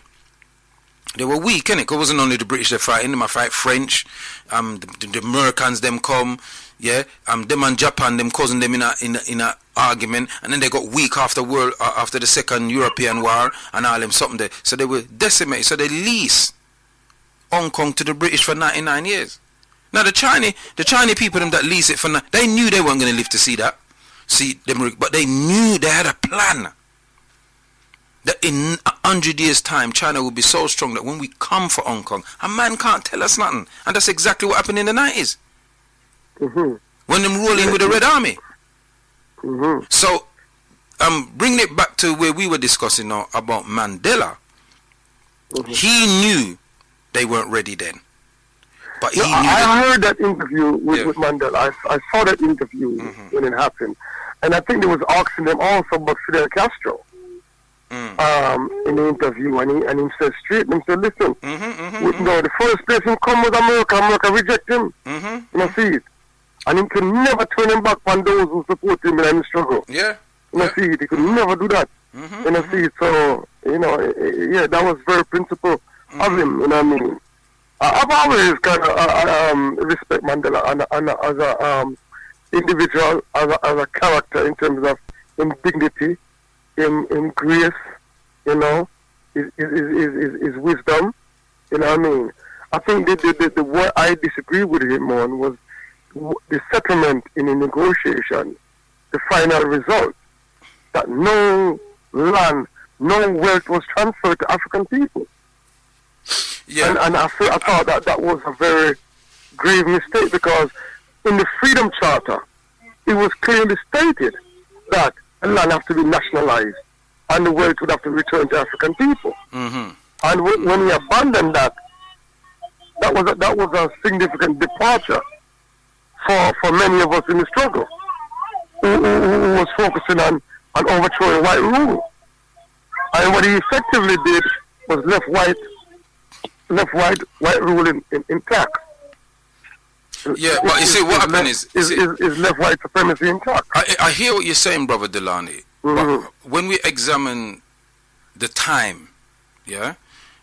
they were weak, innit? It wasn't only the British they fighting, they might fight French, the Americans them come, yeah, them and Japan them causing them in a argument, and then they got weak after the second European war and all them something there. So they were decimated. So they leased Hong Kong to the British for 99 years. Now the Chinese people them that leased it for they knew they weren't going to live to see them, but they knew they had a plan. That in 100 years' time, China will be so strong that when we come for Hong Kong, a man can't tell us nothing. And that's exactly what happened in the 90s. When them rolling with the Red Army. So, bringing it back to where we were discussing now about Mandela, he knew they weren't ready then. But
I heard that interview with Mandela. I saw that interview when it happened. And I think they was asking them also about Fidel Castro. In the interview, and he said straight, and he said, listen, the first place him come was America reject him. You know, see it. And he could never turn him back on those who support him in the struggle.
Yeah.
You know, see it. He could never do that. You know, see it. So, you know, that was very principle of him, you know what I mean? I've always kind of respect Mandela as a individual, as a character in terms of in dignity, in grace, you know, his wisdom, you know what I mean? I think the what I disagree with him on was the settlement in the negotiation, the final result, that no land, no wealth was transferred to African people.
Yeah.
And I thought that was a very grave mistake, because in the Freedom Charter, it was clearly stated that the land has to be nationalized and the wealth would have to return to African people. And when we abandoned that, that was a significant departure for many of us in the struggle, who was focusing on overthrowing white rule. And what he effectively did was left white rule intact.
Yeah, but you see, what happened is
left white supremacy intact.
I hear what you're saying, Brother Delani. But when we examine the time, yeah,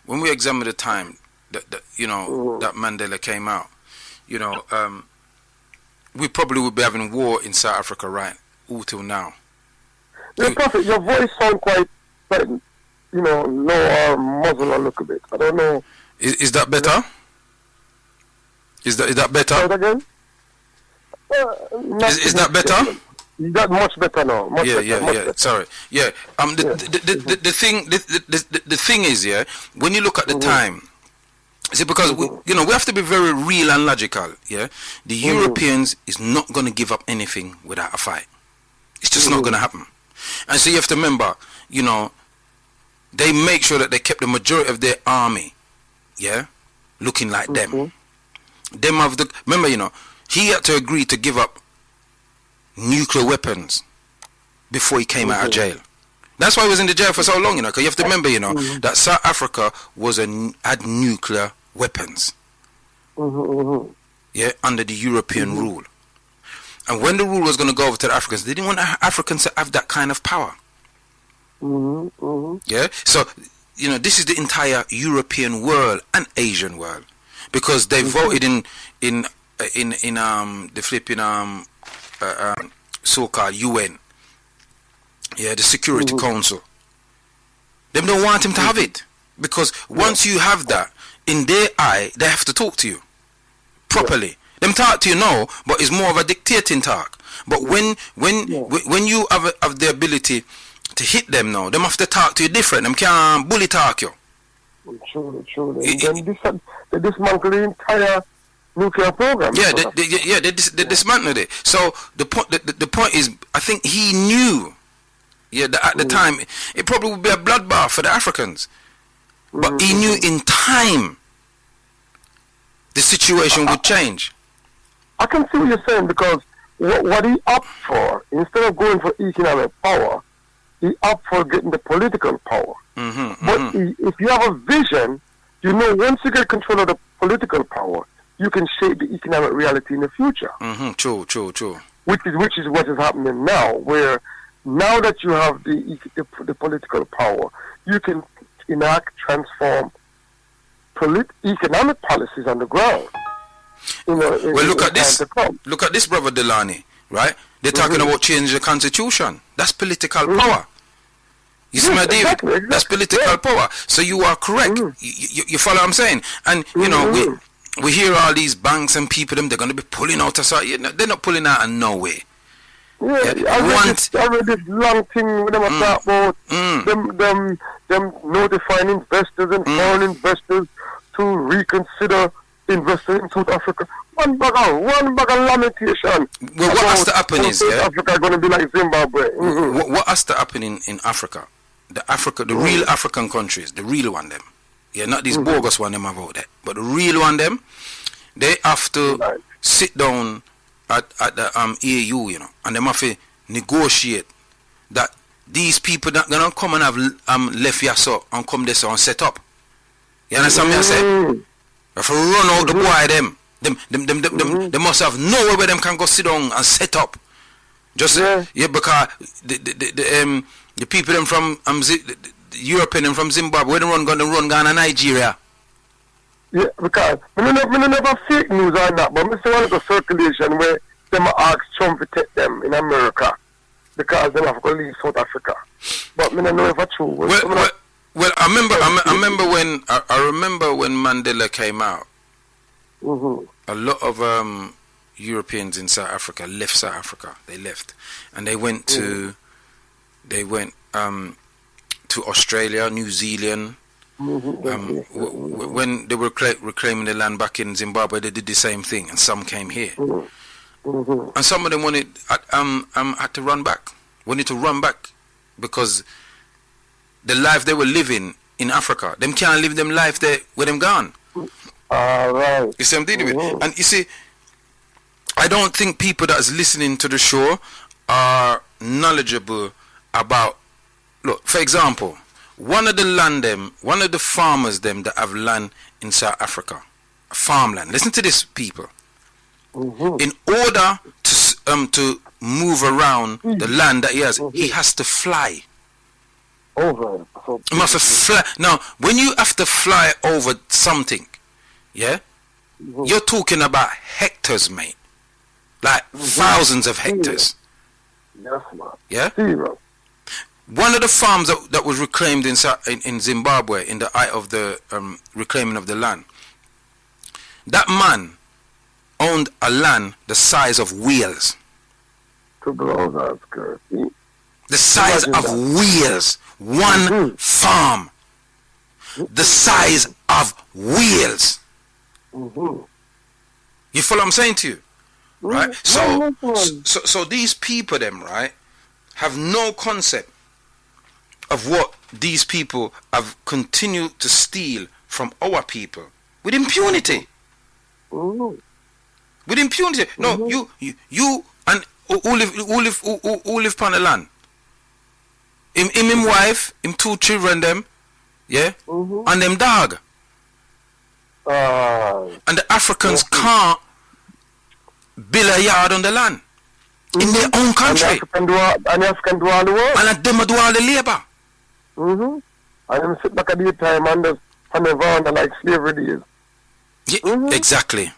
when we examine the time that that Mandela came out, you know, we probably would be having war in South Africa right all till now.
Yeah, Prophet, your voice sounds quite, you know, low or muzzle a little bit. I don't know.
Is that better? Is that better?
Say it again?
Is that better?
That's much better now. Much better.
Sorry. Yeah. The thing is, yeah, when you look at the time, see, because we have to be very real and logical. Yeah, the Europeans is not going to give up anything without a fight. It's just not going to happen. And so you have to remember, you know, they make sure that they kept the majority of their army, yeah, looking like them. Them have remember, you know, he had to agree to give up nuclear weapons before he came out of jail. That's why he was in the jail for so long, you know, because you have to remember, you know, that South Africa had nuclear weapons. Yeah, under the European rule. And when the rule was going to go over to the Africans, they didn't want Africans to have that kind of power. Yeah, so, you know, this is the entire European world and Asian world, because they voted in the flipping so-called UN, Yeah, the Security Council. Them don't want him to have it. Because once you have that, in their eye, they have to talk to you. Properly. Them talk to you now, but it's more of a dictating talk. But when you have the ability to hit them now, them have to talk to you different. Them can't bully talk you.
True. They dismantle the entire nuclear program.
Yeah, they dismantled it. So the point is, I think he knew. Yeah, that at the time it probably would be a bloodbath for the Africans, but he knew in time the situation would change.
I can see what you're saying, because what he opted for, instead of going for economic power, he opted for getting the political power. But if you have a vision, you know, once you get control of the political power, you can shape the economic reality in the future.
True.
Which is what is happening now, where now that you have the political power, you can enact, transform economic policies on the ground.
Well, look at this. Look at this, Brother Delani, right? They're talking about changing the constitution. That's political power. You see my deal?
Exactly.
That's political power. So you are correct. You follow what I'm saying? And, you know, we hear all these banks and people, they're going to be pulling out us. They're not pulling out of nowhere.
I read this long thing with them talk about them notifying investors and foreign investors to reconsider investing in South Africa. One bag of lamentation.
Well, what has to happen is,
South Africa going to be like Zimbabwe.
What has to happen in Africa? The real African countries, the real one them. Yeah, not these bogus one them about that. But the real one them, they have to sit down at the AU, you know, and they have to negotiate that these people that gonna come and have left here so and come there so and set up. You understand me I say? If you run out the boy them they must have nowhere where them can go sit down and set up. Just because the people them from the European them from Zimbabwe, they run Ghana, Nigeria.
Yeah, because I never fake news on that, but I see one of the circulation where them ask Trump to take them in America because they have to leave South Africa. But I don't know if it's true.
Well, I remember when Mandela came out. A lot of Europeans in South Africa left South Africa. They left, and they went to Australia, New Zealand. When they were reclaiming the land back in Zimbabwe, they did the same thing, and some came here, and some of them had to run back. Wanted to run back because the life they were living in Africa, them can't live them life there with them gone.
Right.
You see what I'm dealing with? And you see, I don't think people that's listening to the show are knowledgeable about. Look, for example, one of the farmers them that have land in South Africa, farmland. Listen to this, people. In order to move around the land that he has to fly.
Over.
He must have fly. Now, when you have to fly over something, you're talking about hectares, mate. Like thousands of hectares.
Yes, man.
Yeah?
Zero.
One of the farms that was reclaimed in Zimbabwe in the eye of the reclaiming of the land, that man owned a land the size of wheels.
To blow that skirt.
The size of wheels. One farm. The size of wheels. You follow what I'm saying to you? Right? So these people them, right, have no concept of what these people have continued to steal from our people with impunity. With impunity. No, you and who live on the land. Him wife, him 2 children them, and them dog. And the Africans can't build a yard on the land in their own country.
And the African do all the work.
And them do all the labor.
And them sit back at the time and just on the van like slavery days.
Yeah, exactly.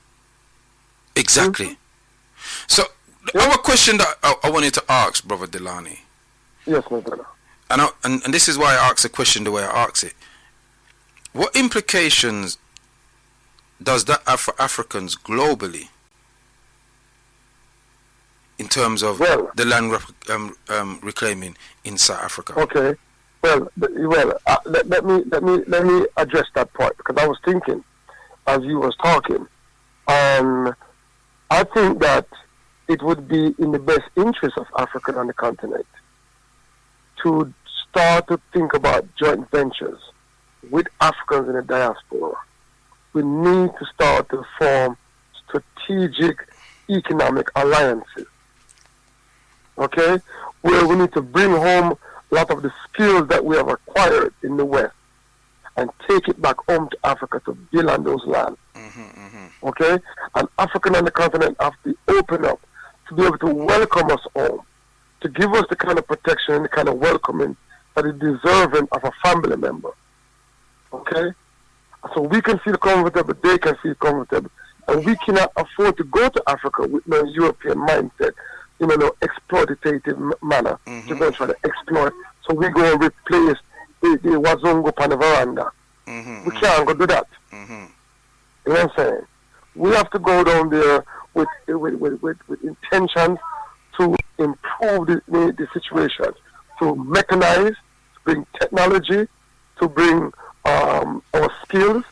So our question that I wanted to ask, Brother Delani,
Yes, my brother.
And this is why I ask the question the way I ask it. What implications does that have for Africans globally in terms of the land reclaiming in South Africa?
Okay. Let me address that point, because I was thinking as you was talking. I think that it would be in the best interest of Africa on the continent to start to think about joint ventures with Africans in the diaspora. We need to start to form strategic economic alliances, okay, where we need to bring home a lot of the skills that we have acquired in the West and take it back home to Africa to build on those lands, okay? And African on the continent have to open up to be able to welcome us home, to give us the kind of protection and the kind of welcoming that is deserving of a family member, okay? So we can feel comfortable, they can feel comfortable. And we cannot afford to go to Africa with no European mindset, in no exploitative manner, to go and try to exploit. So we go and replace the Wazungu on the veranda. We can't go do that. You know what I'm saying? We have to go down there with intentions to improve the situation, to mechanize, to bring technology, to bring our skills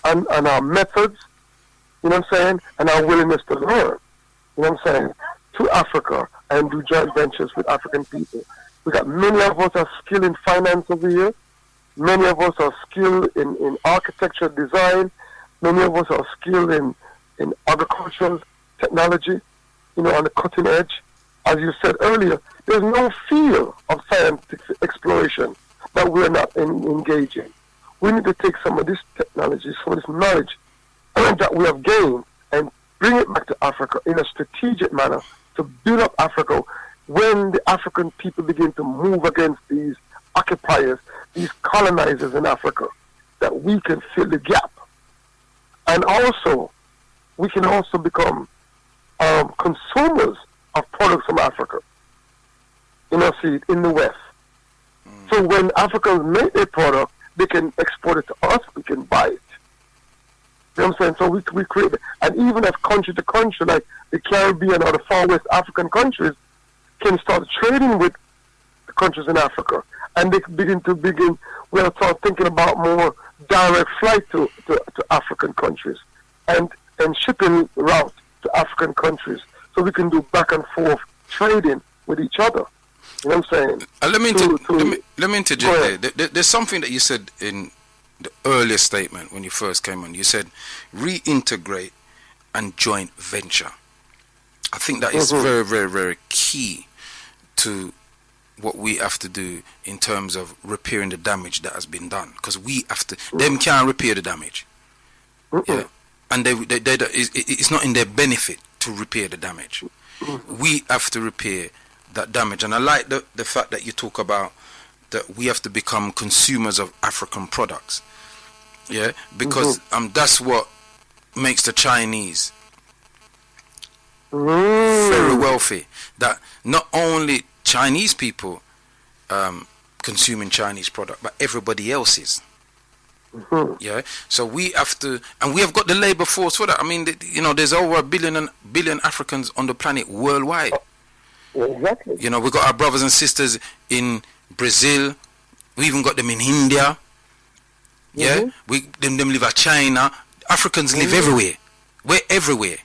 and our methods, you know what I'm saying, and our willingness to learn, you know what I'm saying, to Africa and do joint ventures with African people. We got many of us are skilled in finance over here. Many of us are skilled in architecture design. Many of us are skilled in agricultural technology, you know, on the cutting edge. As you said earlier, there's no field of scientific exploration that we're not engaging. We need to take some of this technology, some of this knowledge that we have gained and bring it back to Africa in a strategic manner to build up Africa when the African people begin to move against these occupiers, these colonizers in Africa, that we can fill the gap. And also, we can also become consumers of products from Africa, you know, see it in the West. So when Africans make their product, they can export it to us, we can buy it. You know what I'm saying? So we create, and even as country to country, like the Caribbean or the far West African countries, can start trading with the countries in Africa. And they we'll start thinking about more direct flight to African countries and shipping route to African countries. So we can do back and forth trading with each other. You know what I'm saying?
Let me interject there. There's something that you said in the earlier statement when you first came on. You said reintegrate and joint venture. I think that is very, very, very key to what we have to do in terms of repairing the damage that has been done. Because we have to, them can't repair the damage. Yeah? And it's not in their benefit to repair the damage. We have to repair that damage. And I like the fact that you talk about that we have to become consumers of African products. Yeah, because that's what makes the Chinese very wealthy. That not only Chinese people consuming Chinese product, but everybody else is. Yeah, so we have to, and we have got the labor force for that. I mean, you know, there's over a billion Africans on the planet worldwide.
Exactly.
You know, we got our brothers and sisters in Brazil. We even got them in India. Yeah, them live in China. Africans live everywhere. We're everywhere.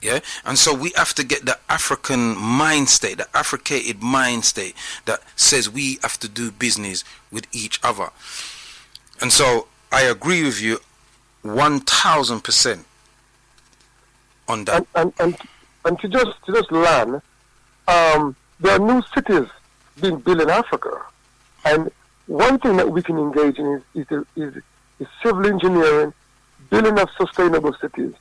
Yeah, and so we have to get the African mind state, the Africated mind state that says we have to do business with each other. And so I agree with you 1,000% on that.
And to just learn, there are new cities being built in Africa, and one thing that we can engage in is civil engineering, building of sustainable cities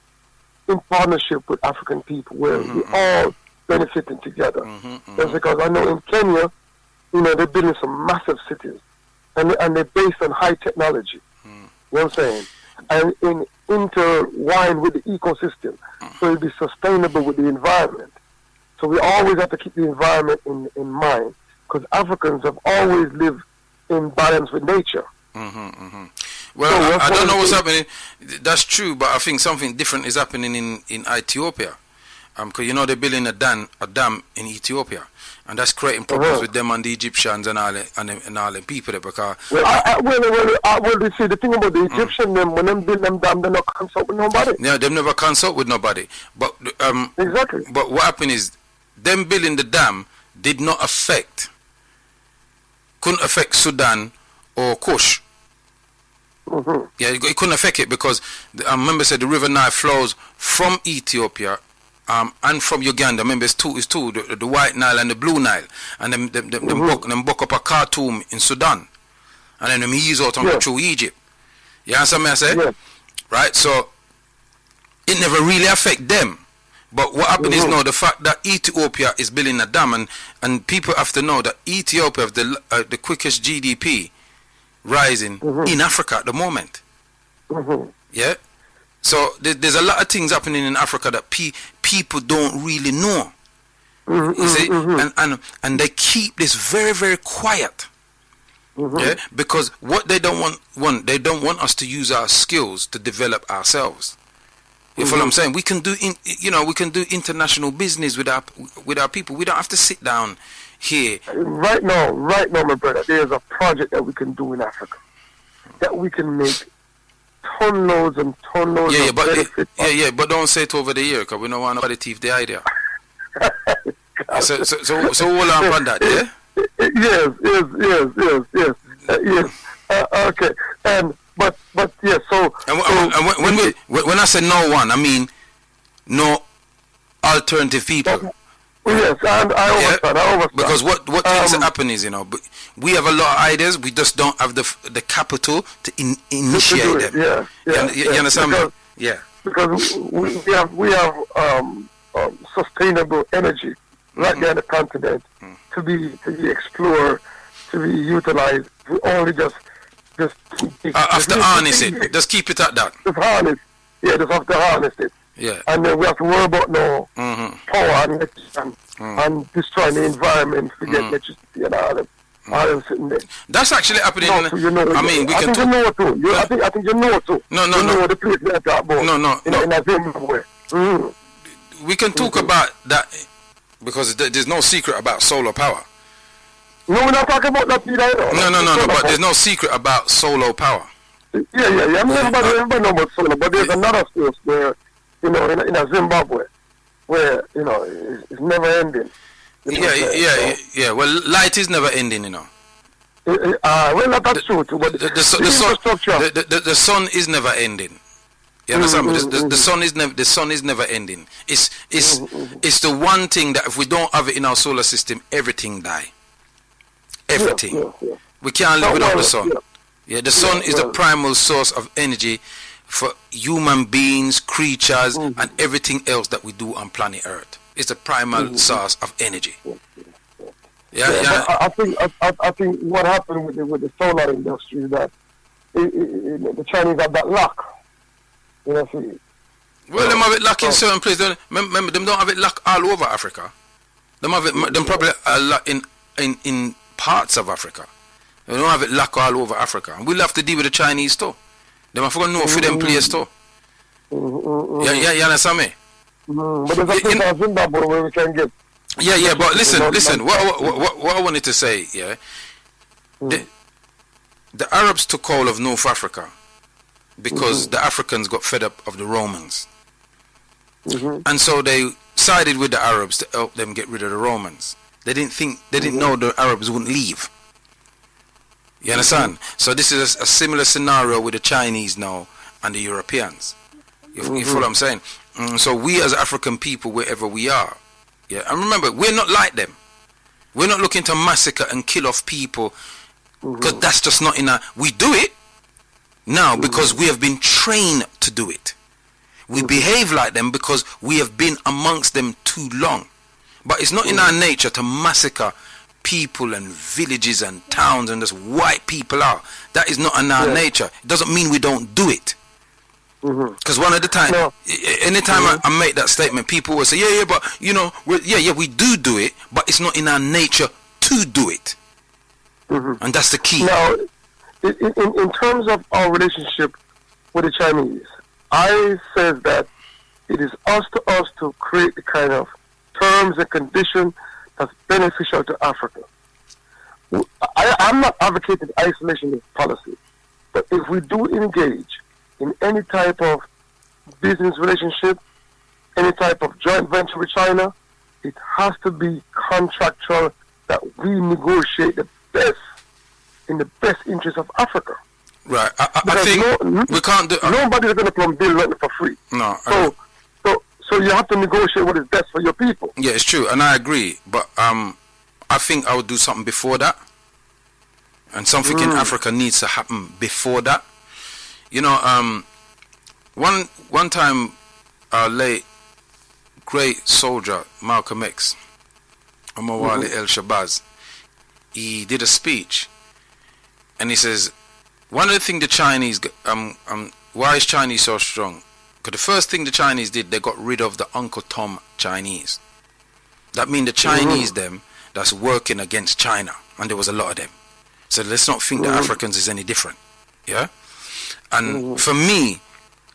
in partnership with African people, where we all benefiting together. That's because I know in Kenya, you know, they're building some massive cities, and they're based on high technology. You know what I'm saying? And intertwined with the ecosystem, so it'll be sustainable with the environment. So we always have to keep the environment in mind, because Africans have always lived in balance with nature.
Well,
So
I don't know what's
what-
happening. That's true, but I think something different is happening in Ethiopia. Because you know they're building a dam in Ethiopia, and that's creating problems with them and the Egyptians and all the people there. Because
Well, you see, the thing about the Egyptian, them, when them build them dam, they not consult with nobody.
yeah, they've never consult with nobody. But
Exactly.
But what happened is them building the dam couldn't affect Sudan or Kush. Yeah, it couldn't affect it because I remember said the River Nile flows from Ethiopia and from Uganda. Remember it's two, the White Nile and the Blue Nile, and them buck up a Khartoum in Sudan, and then them ease out and go through Egypt. You understand me I say?
Yeah.
Right, so it never really affect them. But what happened is now the fact that Ethiopia is building a dam, and people have to know that Ethiopia has the quickest GDP rising in Africa at the moment. Yeah, so there's a lot of things happening in Africa that people don't really know. You see, and they keep this very, very quiet. Yeah, because what they don't want, they don't want us to use our skills to develop ourselves. You follow what I'm saying? We can do we can do international business with our people. We don't have to sit down here.
Right now, my brother, there's a project that we can do in Africa that we can make ton loads of benefit.
But don't say it over the year because we don't want nobody to thief the idea. so hold on on that, yeah?
Yes. Okay. But yes. So.
And when I say no one, I mean no alternative people.
Yes, and I understand.
Because what things happen is, we have a lot of ideas. We just don't have the capital to initiate them. You understand me? Yeah.
Because we have sustainable energy right there in the continent to be explored, to be utilized. We only just
have to harness it. Just keep it at that.
Just harness. Yeah, just have to harness it.
Yeah.
And then we have to worry about no power and destroying the environment to get electricity and all them sitting there.
That's actually happening.
I think you know too. I think you know too.
No.
You know the place that talk about.
No.
In Zimbabwe.
We can talk about that because there's no secret about solar power.
No, we're not talking about that either.
No. But there's no secret about solar power.
Yeah. I mean, everybody knows about solar, but there's another source where, in a Zimbabwe, where it's never ending.
Yeah. Well, light is never ending,
Well, that's true too. But
the sun is never ending. You understand me? The sun is never ending. It's the one thing that if we don't have it in our solar system, everything die. Everything.
Yeah.
We can't live without the sun. Yeah, the sun is the primal source of energy for human beings, creatures, and everything else that we do on planet Earth. It's the primal source of energy. Yeah.
I think what happened with the solar industry is that the Chinese have that luck.
Well, them have it luck in certain places. Remember, them don't have it luck all over Africa. Them have it. Them probably a luck in parts of Africa. They don't have it luck all over Africa. And we'll have to deal with the Chinese too. Them have to know for them place too. Yeah, you understand me?
But there's a place in Zimbabwe where we can get.
Yeah, but listen. What I wanted to say, the Arabs took hold of North Africa because the Africans got fed up of the Romans, and so they sided with the Arabs to help them get rid of the Romans. They didn't know the Arabs wouldn't leave. You understand? So this is a similar scenario with the Chinese now and the Europeans. You follow what I'm saying? So we as African people, wherever we are, and remember, we're not like them. We're not looking to massacre and kill off people because that's just not in our. We do it now because we have been trained to do it. We behave like them because we have been amongst them too long. But it's not in our nature to massacre people and villages and towns and just wipe people out. That is not in our nature. It doesn't mean we don't do it. Because one of the time, anytime I make that statement, people will say, but we do it, but it's not in our nature to to do it. And that's the key.
Now, in terms of our relationship with the Chinese, I says that it is us to create the kind of terms and conditions that's beneficial to Africa. I'm not advocating isolationist policy, but if we do engage in any type of business relationship, any type of joint venture with China, it has to be contractual, that we negotiate the best in the best interest of Africa.
Right. I think we can't do.
Nobody's going to come build nothing for free.
No.
So you have to negotiate what is best for your people.
Yeah, it's true, and I agree. But I think I would do something before that, and something in Africa needs to happen before that. You know, one time, our late great soldier Malcolm X, Omawale El Shabazz, he did a speech, and he says, one of the things the Chinese, why is Chinese so strong? Because the first thing the Chinese did, they got rid of the Uncle Tom Chinese. That means the Chinese them that's working against China, and there was a lot of them. So let's not think that Africans is any different. Yeah? And for me,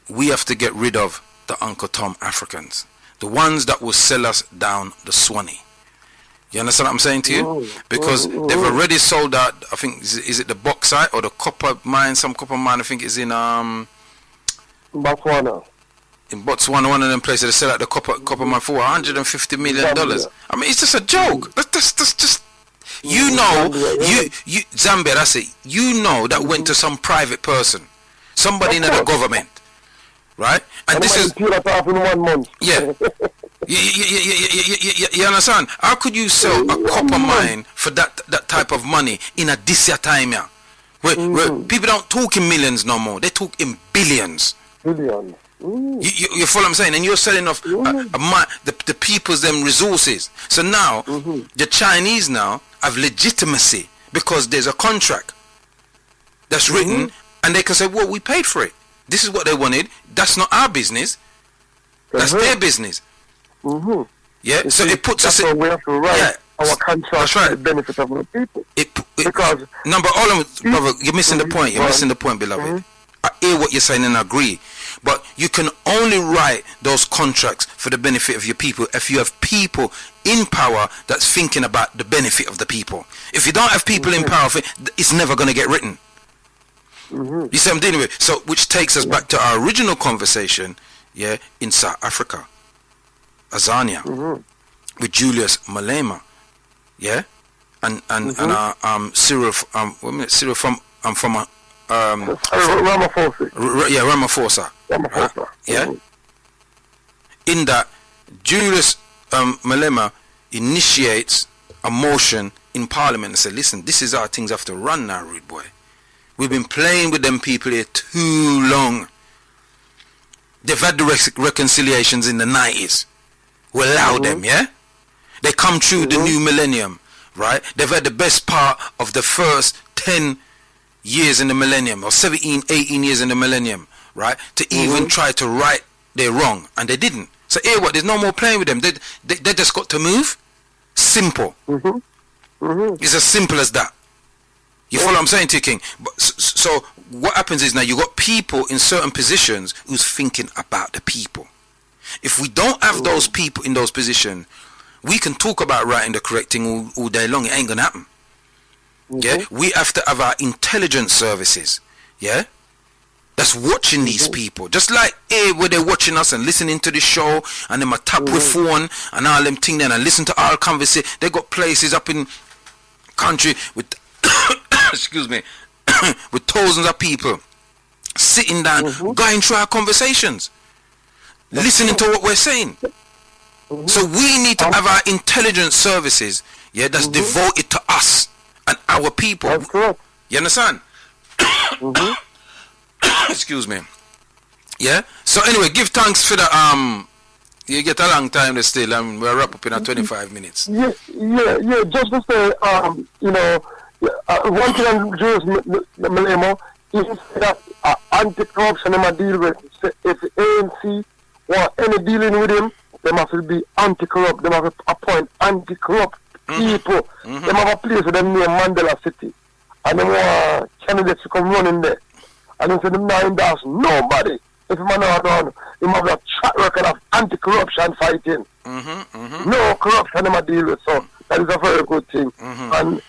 we have to get rid of the Uncle Tom Africans, the ones that will sell us down the Swanee. You understand what I'm saying to you? Because they've already sold out, I think, is it the bauxite or the copper mine? Some copper mine, I think, is in
Botswana.
In Botswana, one of them places, they sell out the copper mine for $150 million. I mean, it's just a joke. That's just, you know, you Zambia, that's it. You know that went to some private person, somebody in the government, right? And this is,
in 1 month.
Yeah. You understand? How could you sell a copper mine for that type of money in a this year time, yeah? Where people don't talk in millions no more, they talk in billions.
Billions.
You follow what I'm saying? And you're selling off the people's them resources. So now the Chinese now have legitimacy because there's a contract that's written, and they can say, well, we paid for it. This is what they wanted. That's not our business. That's their business. Yeah, so it puts us in.
We have to write our contract for the benefit of the people. Because
brother, you're missing the point. You're missing the point, beloved. I hear what you're saying and I agree, but you can only write those contracts for the benefit of your people if you have people in power that's thinking about the benefit of the people. If you don't have people in power, it's never going to get written. You see what I'm dealing with? So, which takes us back to our original conversation, yeah, in South Africa, Azania, with Julius Malema, yeah, and Cyril from
Ramaphosa.
Ramaphosa. Yeah. In that, Julius Malema initiates a motion in Parliament and said, "Listen, this is how things have to run now, rude boy. We've been playing with them people here too long. They've had the reconciliations in the 90s. We allow them, yeah? They come through the new millennium, right? They've had the best part of the first 10 years in the millennium, or 17, 18 years in the millennium, right? To even try to right their wrong, and they didn't. So here, what? There's no more playing with them. They just got to move. Simple. It's as simple as that. You follow what I'm saying to you, King? But, so what happens is now you got people in certain positions who's thinking about the people. If we don't have those people in those positions, we can talk about writing the correct thing all day long. It ain't gonna happen. Yeah, we have to have our intelligence services. Yeah, that's watching these people, just like where they're watching us and listening to the show, and them a tap with phone and all them thing. Then and listen to our conversation. They got places up in country with excuse me, with thousands of people sitting down, going through our conversations, listening to what we're saying. So we need to have our intelligence services, yeah, that's devoted to us and our people.
That's correct.
You understand? Excuse me. Yeah. So anyway, give thanks for the you get a long time to still, and we'll wrap up in 25 minutes.
Yeah. Just to say, you know, one thing on Julius Malema is that anti-corruption they must deal with. If the ANC want any dealing with him, they must be anti-corrupt. They must appoint anti-corrupt people. Them have a place with them near Mandela City. And them want candidates to come running there. And they say them not endorse nobody. If man not done, him have a track record of anti-corruption fighting. No corruption them a deal with, so that is a very good thing. And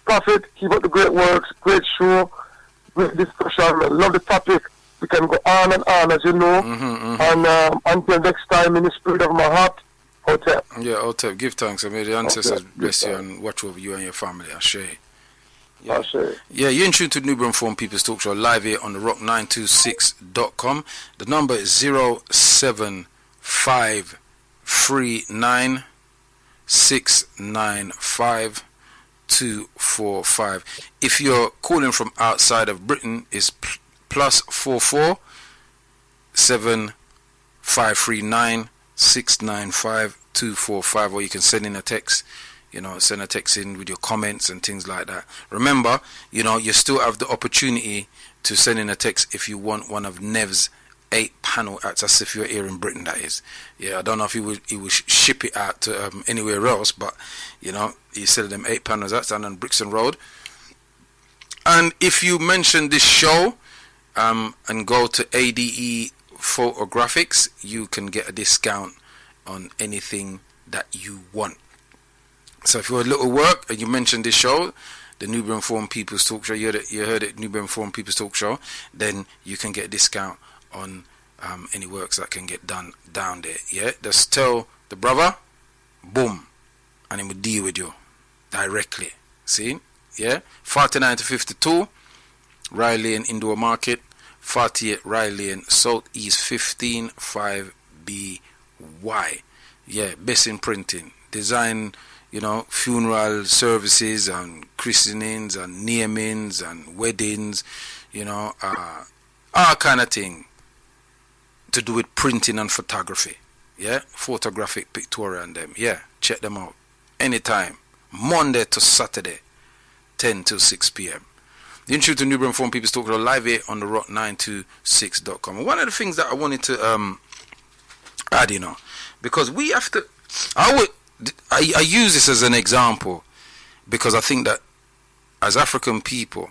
Prophet, keep up the great works, great show, great discussion. Love the topic. We can go on and on, as you know. And until next time, in the spirit of my heart, Hotel.
Yeah, Hotel. Give thanks. And may the ancestors bless you and watch over you and your family. Ashe. Yeah. Yeah, you're in tune to Nubian Forum People's Talk Show live here on the rock926.com. The number is 075395695 If you're calling from outside of Britain, it's +44 7539695245, or you can send in a text. Send a text in with your comments and things like that. Remember, you still have the opportunity to send in a text if you want one of Nev's 8-panel acts. That's if you're here in Britain, that is. Yeah, I don't know if he would ship it out to anywhere else, but he said them 8-panel acts down on Brixton Road. And if you mention this show and go to ADE Photographics, you can get a discount on anything that you want. So if you're a little work and you mention this show, the Nubian Forum People's Talk Show, you heard it, Nubian Forum People's Talk Show, then you can get a discount on any works that can get done down there. Yeah, just tell the brother, boom, and he will deal with you directly. See? Yeah, 49 to 52, Rye Lane Indoor Market, 48 Rye Lane Southeast 15 5BY. Yeah, best in printing, design. Funeral services and christenings and namings and weddings, all kind of thing to do with printing and photography. Yeah, photographic, pictorial and them. Yeah, check them out anytime, Monday to Saturday, 10 till 6 p.m. The intro to Nubian Forum People's Talk live here on the rock926.com. And one of the things that I wanted to add, because we have to, I use this as an example because I think that as African people,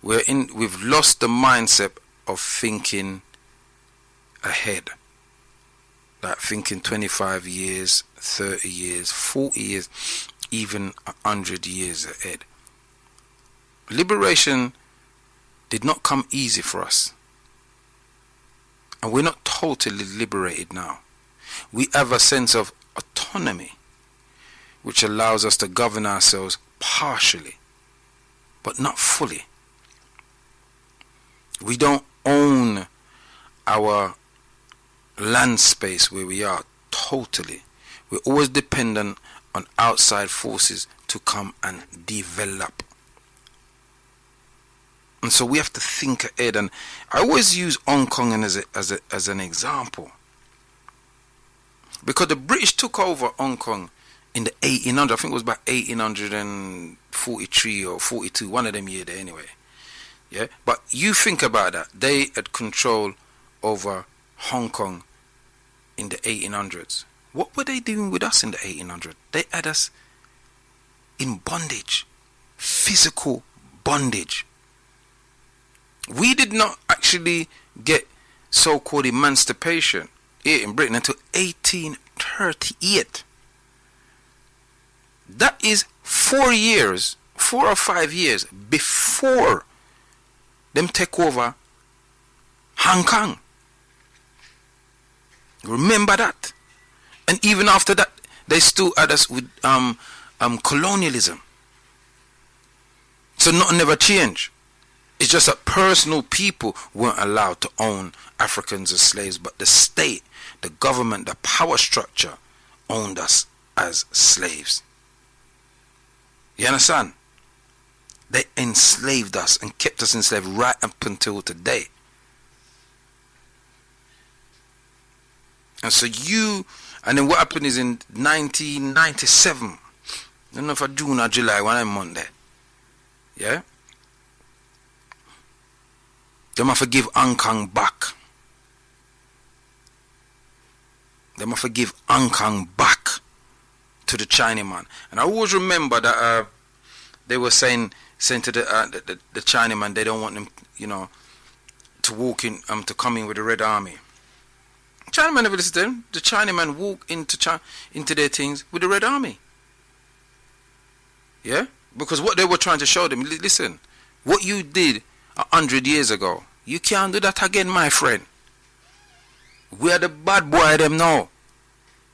we've lost the mindset of thinking ahead, like thinking 25 years, 30 years, 40 years, even 100 years ahead. Liberation did not come easy for us, and we're not totally liberated now. We have a sense of autonomy which allows us to govern ourselves partially, but not fully. We don't own our land space where we are totally. We're always dependent on outside forces to come and develop. And so we have to think ahead. And I always use Hong Kong as an example, because the British took over Hong Kong in the 1800s. I think it was about 1843 or 42, one of them years there anyway. Yeah, but you think about that. They had control over Hong Kong in the 1800s. What were they doing with us in the 1800s? They had us in bondage, physical bondage. We did not actually get so-called emancipation here in Britain until 1838. That is 4 or 5 years before them take over Hong Kong. Remember that. And even after that, they still had us with colonialism. So nothing never changed. It's just that personal people weren't allowed to own Africans as slaves, but the state, the government, the power structure owned us as slaves. You understand? They enslaved us and kept us enslaved right up until today. And so and then what happened is in 1997, I don't know if I June or July, when I'm Monday, yeah? They must forgive Hong Kong back. They must forgive Hong Kong back to the Chinaman. And I always remember that they were saying to the Chinaman they don't want them, to walk in, to come in with the Red Army. Chinaman never listened to them. The Chinaman walk into their things with the Red Army. Yeah? Because what they were trying to show them, listen, what you did 100 years ago, you can't do that again, my friend. We are the bad boy them now.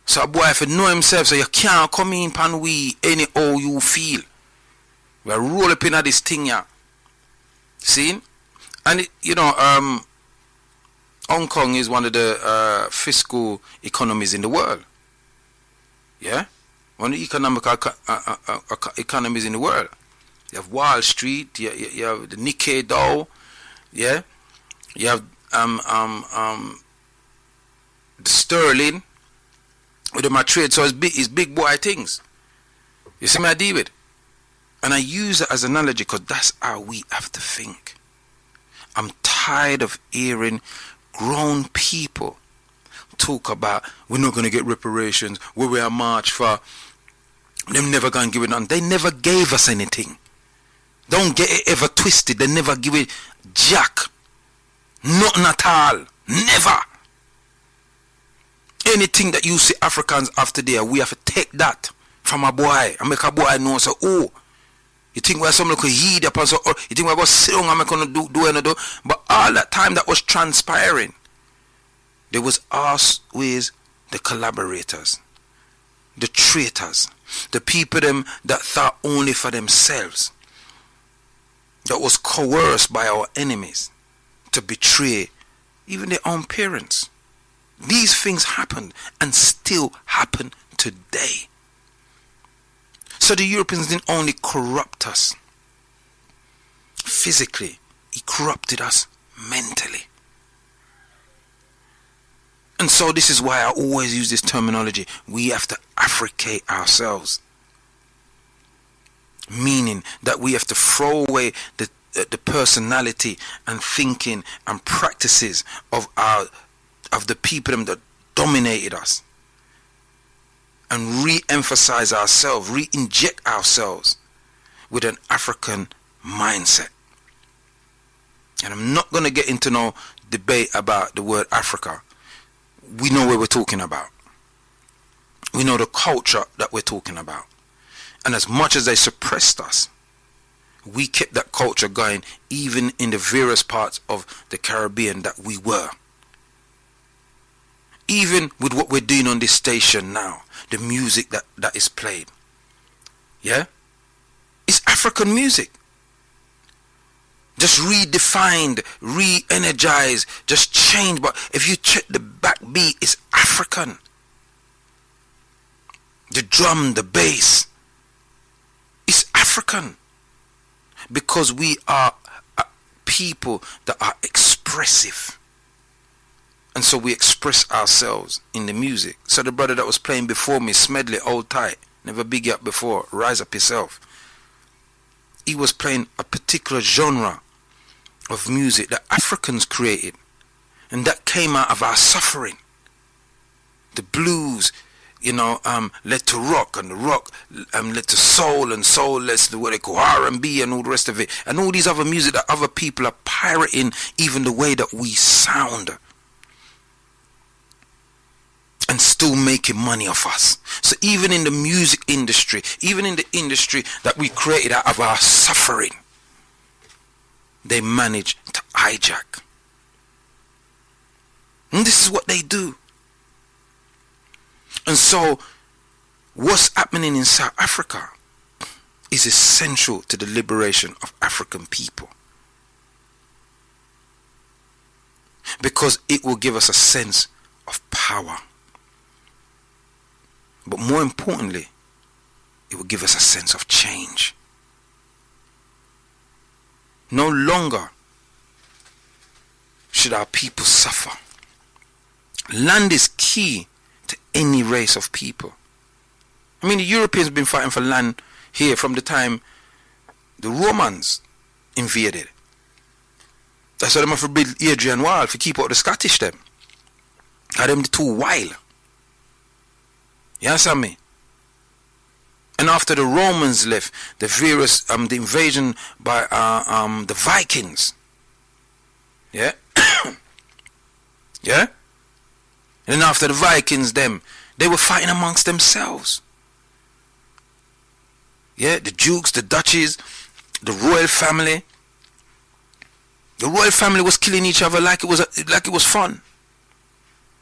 So a boy if you know himself, so you can't come in pan we any how you feel. We are roll up in this thing here. See? And Hong Kong is one of the fiscal economies in the world. Yeah? One of the economic economies in the world. You have Wall Street, you have the Nikkei Dow, yeah? You have the sterling with my trade, so it's big boy things. You see me, David? And I use it as an analogy because that's how we have to think. I'm tired of hearing grown people talk about we're not going to get reparations, where we are march for, them never going to give it none. They never gave us anything. Don't get it ever twisted. They never give it jack. Nothing at all. Never. Anything that you see Africans after there, we have to take that from a boy and make a boy know, so, oh, you think we're some little heed up and so, or you think we're going to sit down and going to do anything? But all that time that was transpiring, there was always the collaborators, the traitors, the people them that thought only for themselves, that was coerced by our enemies to betray even their own parents. These things happened and still happen today. So the Europeans didn't only corrupt us physically, he corrupted us mentally. And so this is why I always use this terminology. We have to Africate ourselves. Meaning that we have to throw away the personality and thinking and practices of the people that dominated us, and re-emphasize ourselves, re-inject ourselves with an African mindset. And I'm not going to get into no debate about the word Africa. We know what we're talking about. We know the culture that we're talking about. And as much as they suppressed us, we kept that culture going even in the various parts of the Caribbean that we were. Even with what we're doing on this station now, the music that is played. Yeah? It's African music. Just redefined, re-energized, just changed. But if you check the backbeat, it's African. The drum, the bass, it's African. Because we are people that are expressive. And so we express ourselves in the music. So the brother that was playing before me, Smedley, old tight, never big up before, rise up yourself. He was playing a particular genre of music that Africans created. And that came out of our suffering. The blues, led to rock, and the rock led to soul, and soul led to what they call R&B and all the rest of it. And all these other music that other people are pirating even the way that we sound. And still making money off us. So even in the music industry, even in the industry that we created out of our suffering, they manage to hijack. And this is what they do. And so what's happening in South Africa is essential to the liberation of African people. Because it will give us a sense of power. But more importantly, it will give us a sense of change. No longer should our people suffer. Land is key to any race of people. I mean, the Europeans have been fighting for land here from the time the Romans invaded. That's why they have to build Adrian Wall to keep out the Scottish them. Are them too wild. You understand me? And after the Romans left, the various the invasion by the Vikings. Yeah? Yeah? And then after the Vikings, they were fighting amongst themselves. Yeah, the dukes, the duchies, the royal family. The royal family was killing each other like it was fun.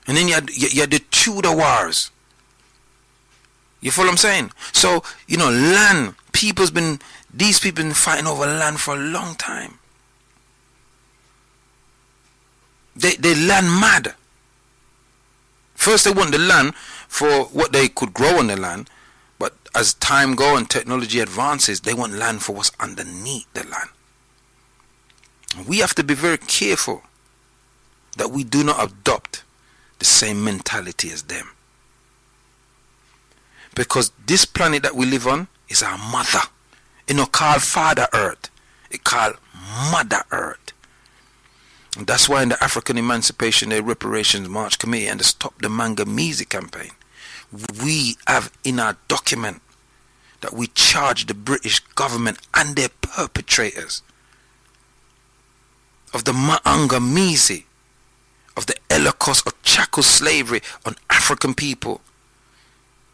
And then you had the Tudor wars. You follow what I'm saying? So, land, these people been fighting over land for a long time. They land mad. First they want the land for what they could grow on the land, but as time goes and technology advances, they want land for what's underneath the land. We have to be very careful that we do not adopt the same mentality as them. Because this planet that we live on is our mother. It not called Father Earth. It called Mother Earth. And that's why in the African Emancipation Day Reparations March Committee and the Stop the Manganese campaign, we have in our document that we charge the British government and their perpetrators of the manganese, of the Holocaust of chattel slavery on African people.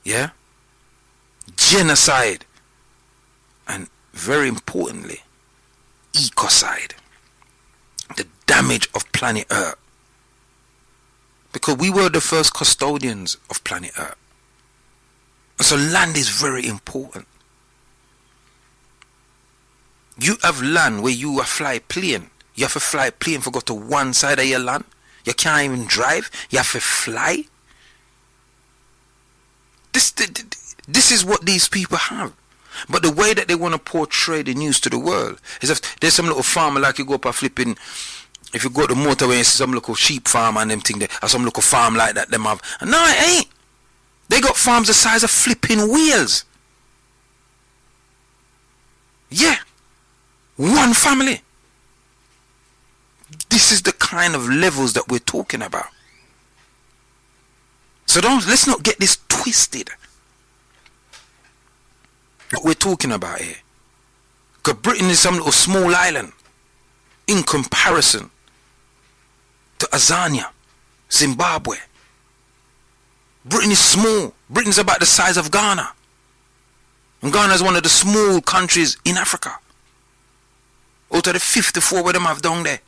Yeah? Genocide. And very importantly, ecocide. The damage of planet Earth. Because we were the first custodians of planet Earth. And so land is very important. You have land where you fly plane. You have to fly plane for go to one side of your land. You can't even drive. You have to fly. This is what these people have. But the way that they want to portray the news to the world is if there's some little farmer like you go up a flipping, if you go to the motorway and see some little sheep farm and them thing there, or some little farm like that them have. And no, it ain't. They got farms the size of flipping wheels. Yeah. One family. This is the kind of levels that we're talking about. So let's not get this twisted. What we're talking about here. Because Britain is some little small island in comparison to Azania, Zimbabwe. Britain is small. Britain's about the size of Ghana. And Ghana is one of the small countries in Africa. Out of the 54 where them have down there.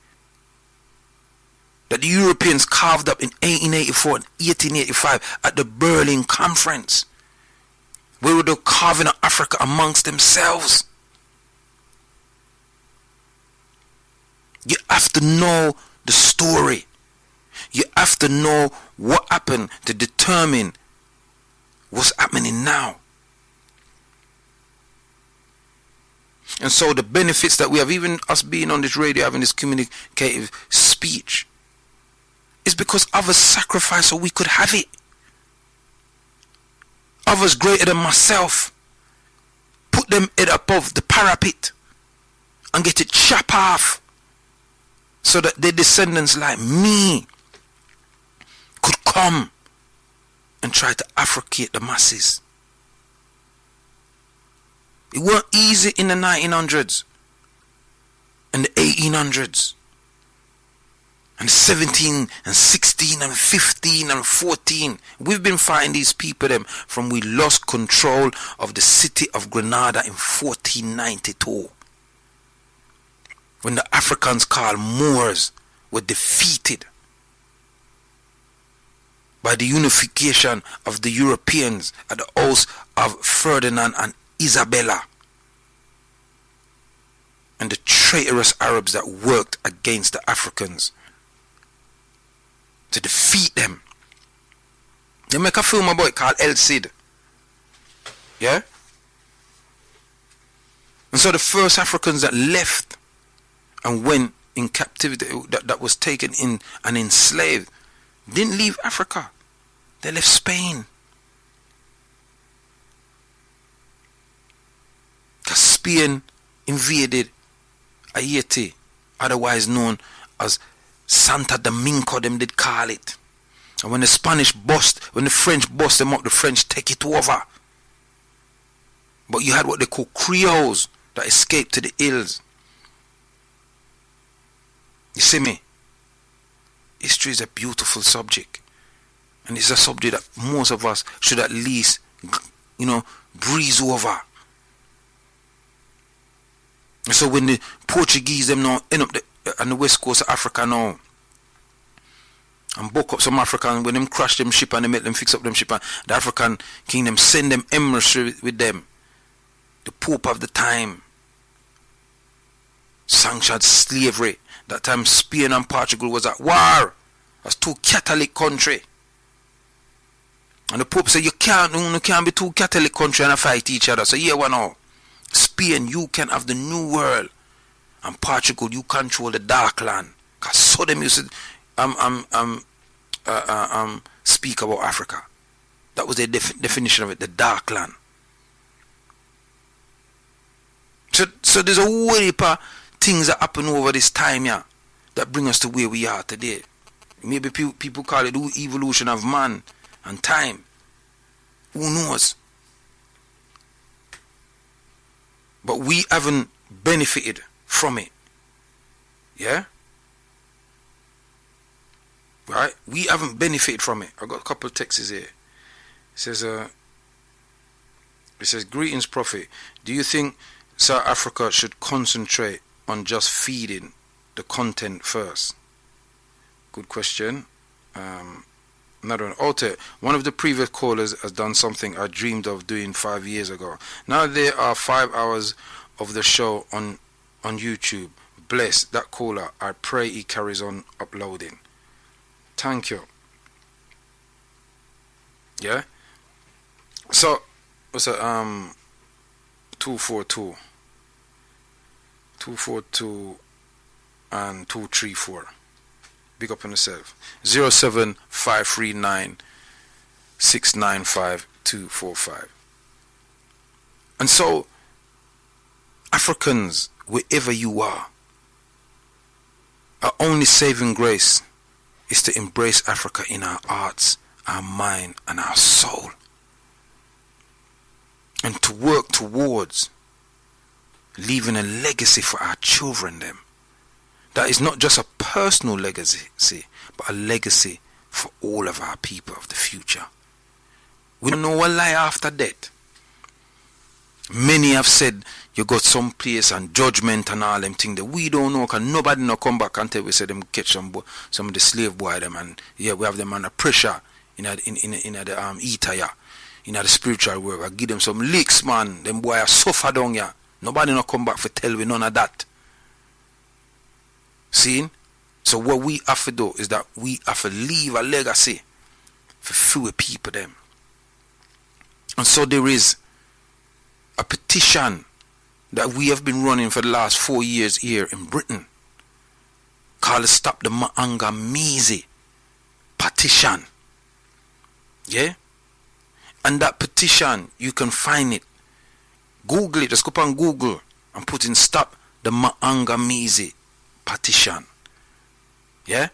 That the Europeans carved up in 1884 and 1885 at the Berlin Conference. Where they were carving out Africa amongst themselves. You have to know the story. You have to know what happened to determine what's happening now. And so the benefits that we have, even us being on this radio, having this communicative speech, is because others sacrificed so we could have it. Others greater than myself put them head above the parapet and get it chopped off so that their descendants like me could come and try to Africate the masses. It weren't easy in the 1900s and the 1800s and 17 and 16 and 15 and 14. We've been fighting these people them from we lost control of the city of Grenada in 1492. When the Africans called Moors were defeated by the unification of the Europeans at the house of Ferdinand and Isabella and the traitorous Arabs that worked against the Africans to defeat them. They make a film about it called El Cid. Yeah? And so the first Africans that left and went in captivity, that was taken in and enslaved, didn't leave Africa. They left Spain. Because Spain invaded Haiti, otherwise known as Santa Domingo, them did call it. And when the Spanish bust, when the French bust them up, the French take it over. But you had what they call Creoles that escaped to the hills. You see me? History is a beautiful subject. And it's a subject that most of us should at least, breeze over. And so when the Portuguese them now end up on the west coast of Africa now, and buck up some Africans, when them crash them ship and they make them fix up them ship, and the African kingdom send them emissary with them. The Pope of the time sanctioned slavery. That time Spain and Portugal was at war. That's two Catholic country. And the Pope said you can't be two Catholic country and fight each other. So here one now. Spain, you can have the new world. And Portugal, you control the dark land. Cause so them used to speak about Africa. That was the definition of it, the dark land. So there's a whole heap of things that happen over this time, yeah, that bring us to where we are today. Maybe people call it the evolution of man and time. Who knows? But we haven't benefited from it. Yeah? Right? We haven't benefited from it. I got a couple of texts here. It says, greetings, Prophet. Do you think South Africa should concentrate on just feeding the content first? Good question. Another one. Alter, one of the previous callers has done something I dreamed of doing 5 years ago. Now there are 5 hours of the show on YouTube. Bless that caller. I pray he carries on uploading. Thank you. Yeah? So, what's that? 242. 242 and 234. Big up on yourself. 07539 695 245. And so, Africans, wherever you are, our only saving grace is to embrace Africa in our hearts, our mind, and our soul. And to work towards leaving a legacy for our children them. That is not just a personal legacy, but a legacy for all of our people of the future. We don't know what lie after death. Many have said you got some place and judgment and all them things that we don't know, because nobody no come back and tell we say them catch some of the slave boy them, and yeah, we have them under pressure in the eater, yeah, in the spiritual world. I give them some licks, man. Them boy are suffer down, yeah. Nobody no come back for tell we none of that. See? So what we have to do is that we have to leave a legacy for fewer people them. And so there is a petition that we have been running for the last 4 years here in Britain called Stop the Maangamizi petition. Yeah? And that petition, you can find it. Google it. Just go up on Google and put in Stop the Maangamizi petition. Yeah?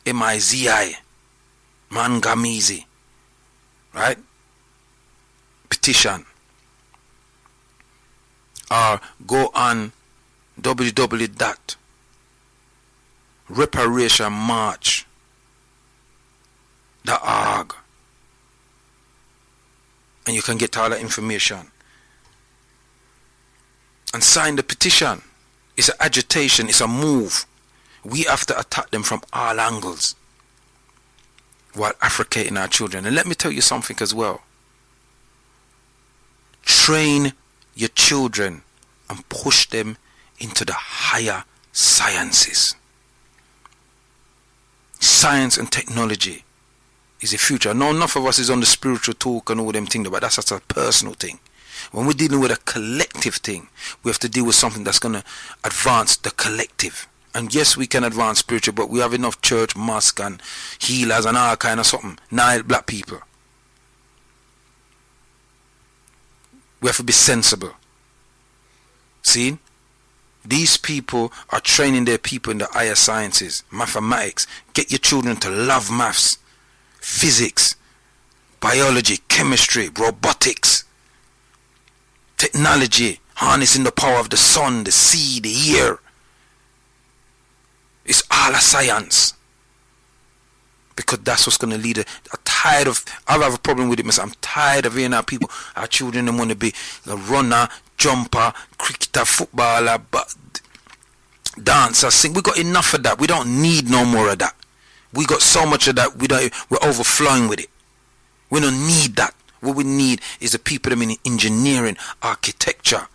MAANGAMIZI. Maangamizi. Right? Petition. Or go on www.reparationmarch.org and you can get all that information and sign the petition. It's an agitation, it's a move. We have to attack them from all angles while Africating our children. And let me tell you something as well. Train your children and push them into the higher sciences. Science and technology is the future. Now enough of us is on the spiritual talk and all them things, but that's just a personal thing. When we're dealing with a collective thing, we have to deal with something that's going to advance the collective. And yes, we can advance spiritual, but we have enough church, mosque and healers and all kind of something. Nile black people. We have to be sensible. See? These people are training their people in the higher sciences, mathematics. Get your children to love maths. physics, biology, chemistry, robotics, technology, harnessing the power of the sun, the sea, the air. It's all a science. Because that's what's going to lead. I have a problem with it myself. I'm tired of hearing our people, our children, they want to be a runner, jumper, cricketer, footballer, dancer, sing. We got enough of that. We don't need no more of that. We got so much of that. We're overflowing with it. We don't need that. What we need is the people that mean engineering, architecture,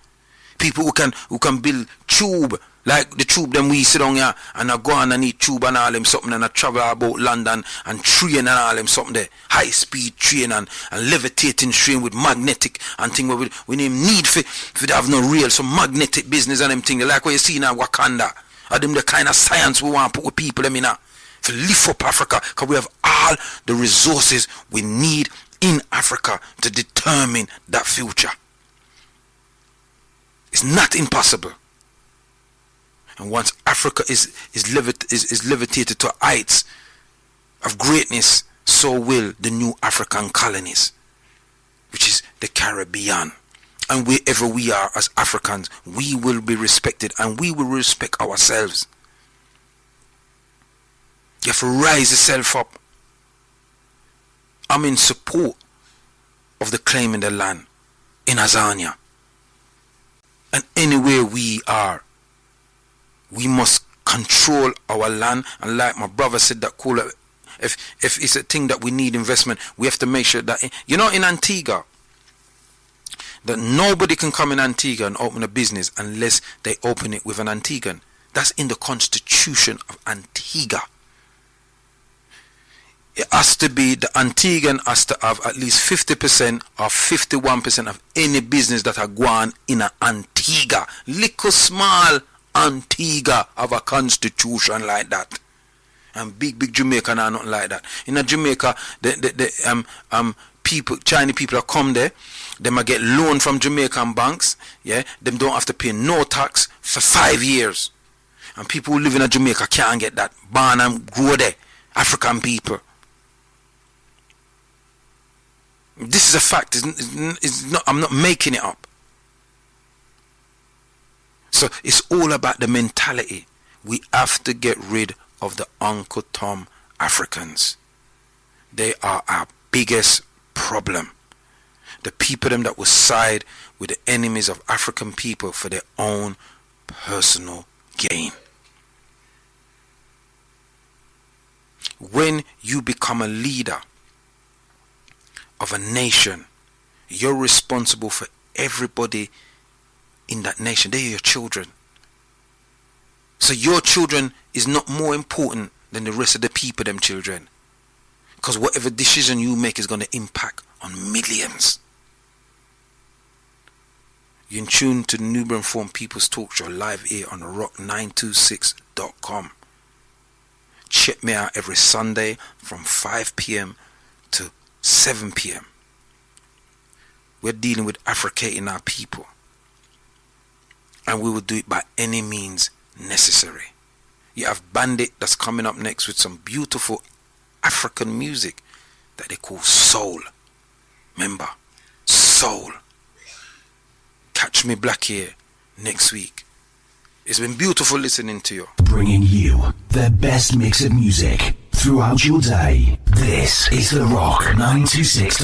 people who can build tube. Like the tube them we sit down here and I go on and eat tube and all them something and I travel about London and train and all them something there. High speed train and levitating train with magnetic and thing where we need for to have no real some magnetic business and them thing like what you see now Wakanda. Are them the kind of science we want to put with people them in now. To lift up Africa because we have all the resources we need in Africa to determine that future. It's not impossible. And once Africa is levitated to heights of greatness, so will the new African colonies, which is the Caribbean. And wherever we are as Africans, we will be respected and we will respect ourselves. You have to rise yourself up. I'm in support of the claim in the land in Azania. And anywhere we are, we must control our land. And like my brother said, that cooler, if it's a thing that we need investment, we have to make sure that, in Antigua, that nobody can come in Antigua and open a business unless they open it with an Antiguan. That's in the constitution of Antigua. It has to be, the Antiguan has to have at least 50% or 51% of any business that are going in Antigua. Little small Antigua have a constitution like that, and big Jamaica are nothing like that. In Jamaica, the people, Chinese people that come there, they might get loan from Jamaican banks. Yeah, them don't have to pay no tax for 5 years, and people who live in Jamaica can't get that. Born and grow there, African people. This is a fact. It's not. I'm not making it up. So it's all about the mentality. We have to get rid of the Uncle Tom Africans. They are our biggest problem. The people them that will side with the enemies of African people for their own personal gain. When you become a leader of a nation, you're responsible for everybody in that nation. They are your children. So your children is not more important than the rest of the people, them children. Because whatever decision you make is going to impact on millions. You're in tune to the Nubian Forum People's Talk Show live here on rock926.com. Check me out every Sunday from 5 p.m. to 7 p.m. We're dealing with Africating our people. And we will do it by any means necessary. You have Bandit that's coming up next with some beautiful African music that they call soul. Remember, soul. Catch me black here next week. It's been beautiful listening to you.
Bringing you the best mix of music throughout your day. This is the Rock 926.